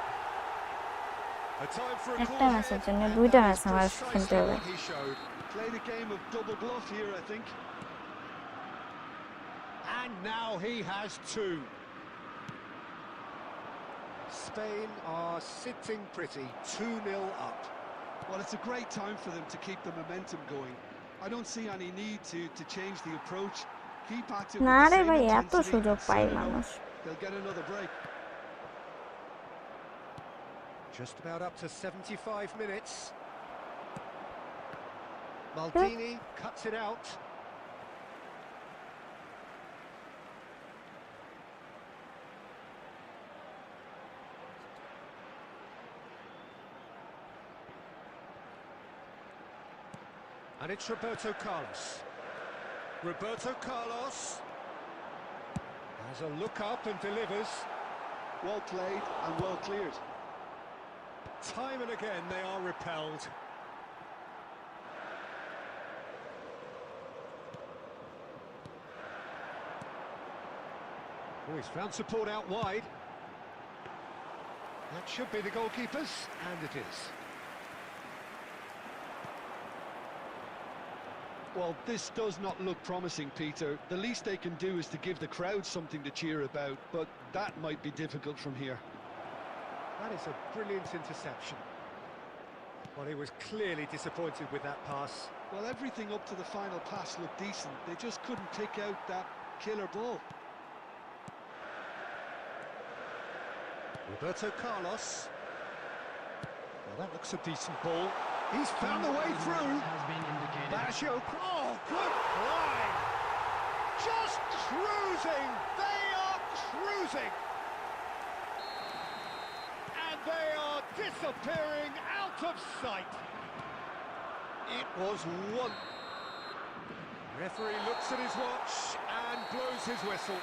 A time for a একটা call ম্যাচের here, জন্য and দুইটা that match is আমার precisely খেলতে হবে what he showed. Played a game of double bluff here, I think. And now he has two. Spain are sitting pretty, 2-0 up. Well, it's a great time for them to keep the momentum going. I don't see any need to change the approach. Keep at it with না the রে same ভাই এত intensity. সুযোগ পায় Soon enough, মানুষ they'll get another break. Just about up to 75 minutes. Maldini cuts it out. And it's Roberto Carlos. Roberto Carlos has a look up and delivers. Well played and well cleared. Time and again they are repelled. Oh, he's found support out wide. That should be the goalkeepers, and it is. Well, this does not look promising, Peter. The least they can do is to give the crowd something to cheer about, but that might be difficult from here. That is a brilliant interception. Well, he was clearly disappointed with that pass. Well, everything up to the final pass looked decent. They just couldn't pick out that killer ball. Roberto Carlos. Well, that looks a decent ball. He's found the way through. Has been indicated. Basho. Oh, good fly. Just cruising. They are cruising. And they are disappearing out of sight. It was one. Referee looks at his watch and blows his whistle.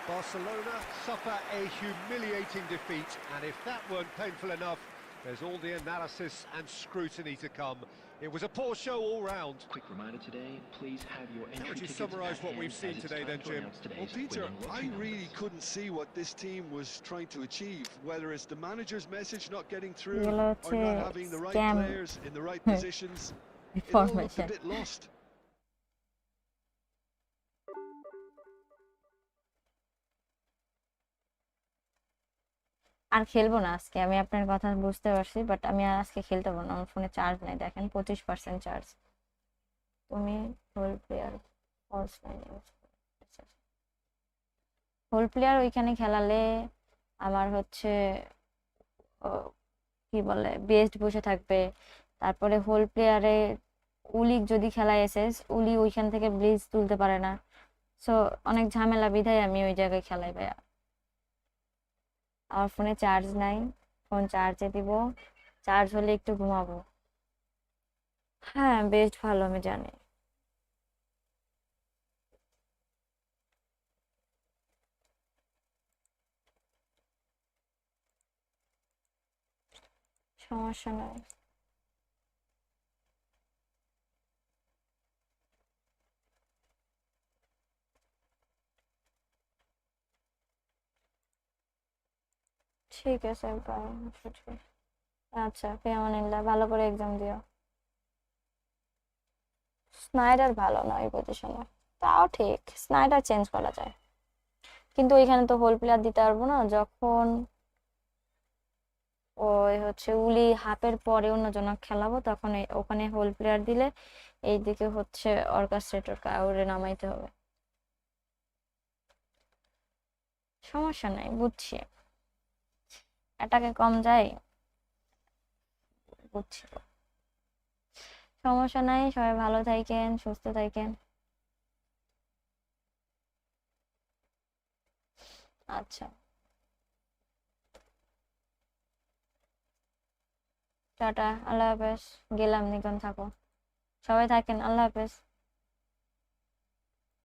Barcelona suffer a humiliating defeat, and if that weren't painful enough, there's all the analysis and scrutiny to come. It was a poor show all round. Quick reminder today, please have your entry How would you tickets summarise at what we've hand, seen as it's today time then, to Jim? announce today's Well, Peter, winning I lucky really numbers. couldn't see what this team was trying to achieve, whether it's the manager's message not getting through এগুলো or হচ্ছে not having the right scam players in the right positions. It all looked a information. bit lost. আর খেলবো না আজকে, আমি আপনার কথা বুঝতে পারছি, বাট আমি আর আজকে খেলতে পারবো না, আমার ফোনে চার্জ নাই, দেখেন 25% চার্জ। তুমি whole player false line use, whole player ওইখানে খেলালে আমার হচ্ছে কি বলে বেস্ট বসে থাকবে, তারপরে হোল প্লেয়ারে উলিক যদি খেলায় এসেস, উলি ওইখান থেকে ব্লিজ তুলতে পারে না, সো অনেক ঝামেলা, বিধায় আমি ওই জায়গায় খেলাই ভাইয়া। আমার ফোনে চার্জ নাই, ফোন চার্জে দিব, চার্জ হলে একটু ঘুমাবো। হ্যাঁ বেস্ট ভালো, আমি জানি। সমস্যা নাই। ঠিক আছে বাই। আচ্ছা ফিয়ামানিল্লাহ, ভালো করে এক্সাম দিও। স্নাইডার ভালো না এই পজিশনে, তাও ঠিক স্নাইডার চেঞ্জ করা যায়, কিন্তু ওইখানে তো হোল প্লেয়ার দিতে পারবো না, যখন ওই হচ্ছে উলি হাফের পরে অন্যজন খেলাবো তখন ওখানে হোল প্লেয়ার দিলে এইদিকে হচ্ছে অর্কেস্ট্রেটর কাউরে নামাইতে হবে। সমস্যা নাই, বুঝছি, এটাকে কম যায়, বুঝছি, সমস্যা নাই। সবাই ভালো থাকেন, সুস্থ থাকেন। আচ্ছা টাটা, আল্লাহ হাফেজ, গেলাম, নিকন থাকো, সবাই থাকেন, আল্লাহ হাফেজ।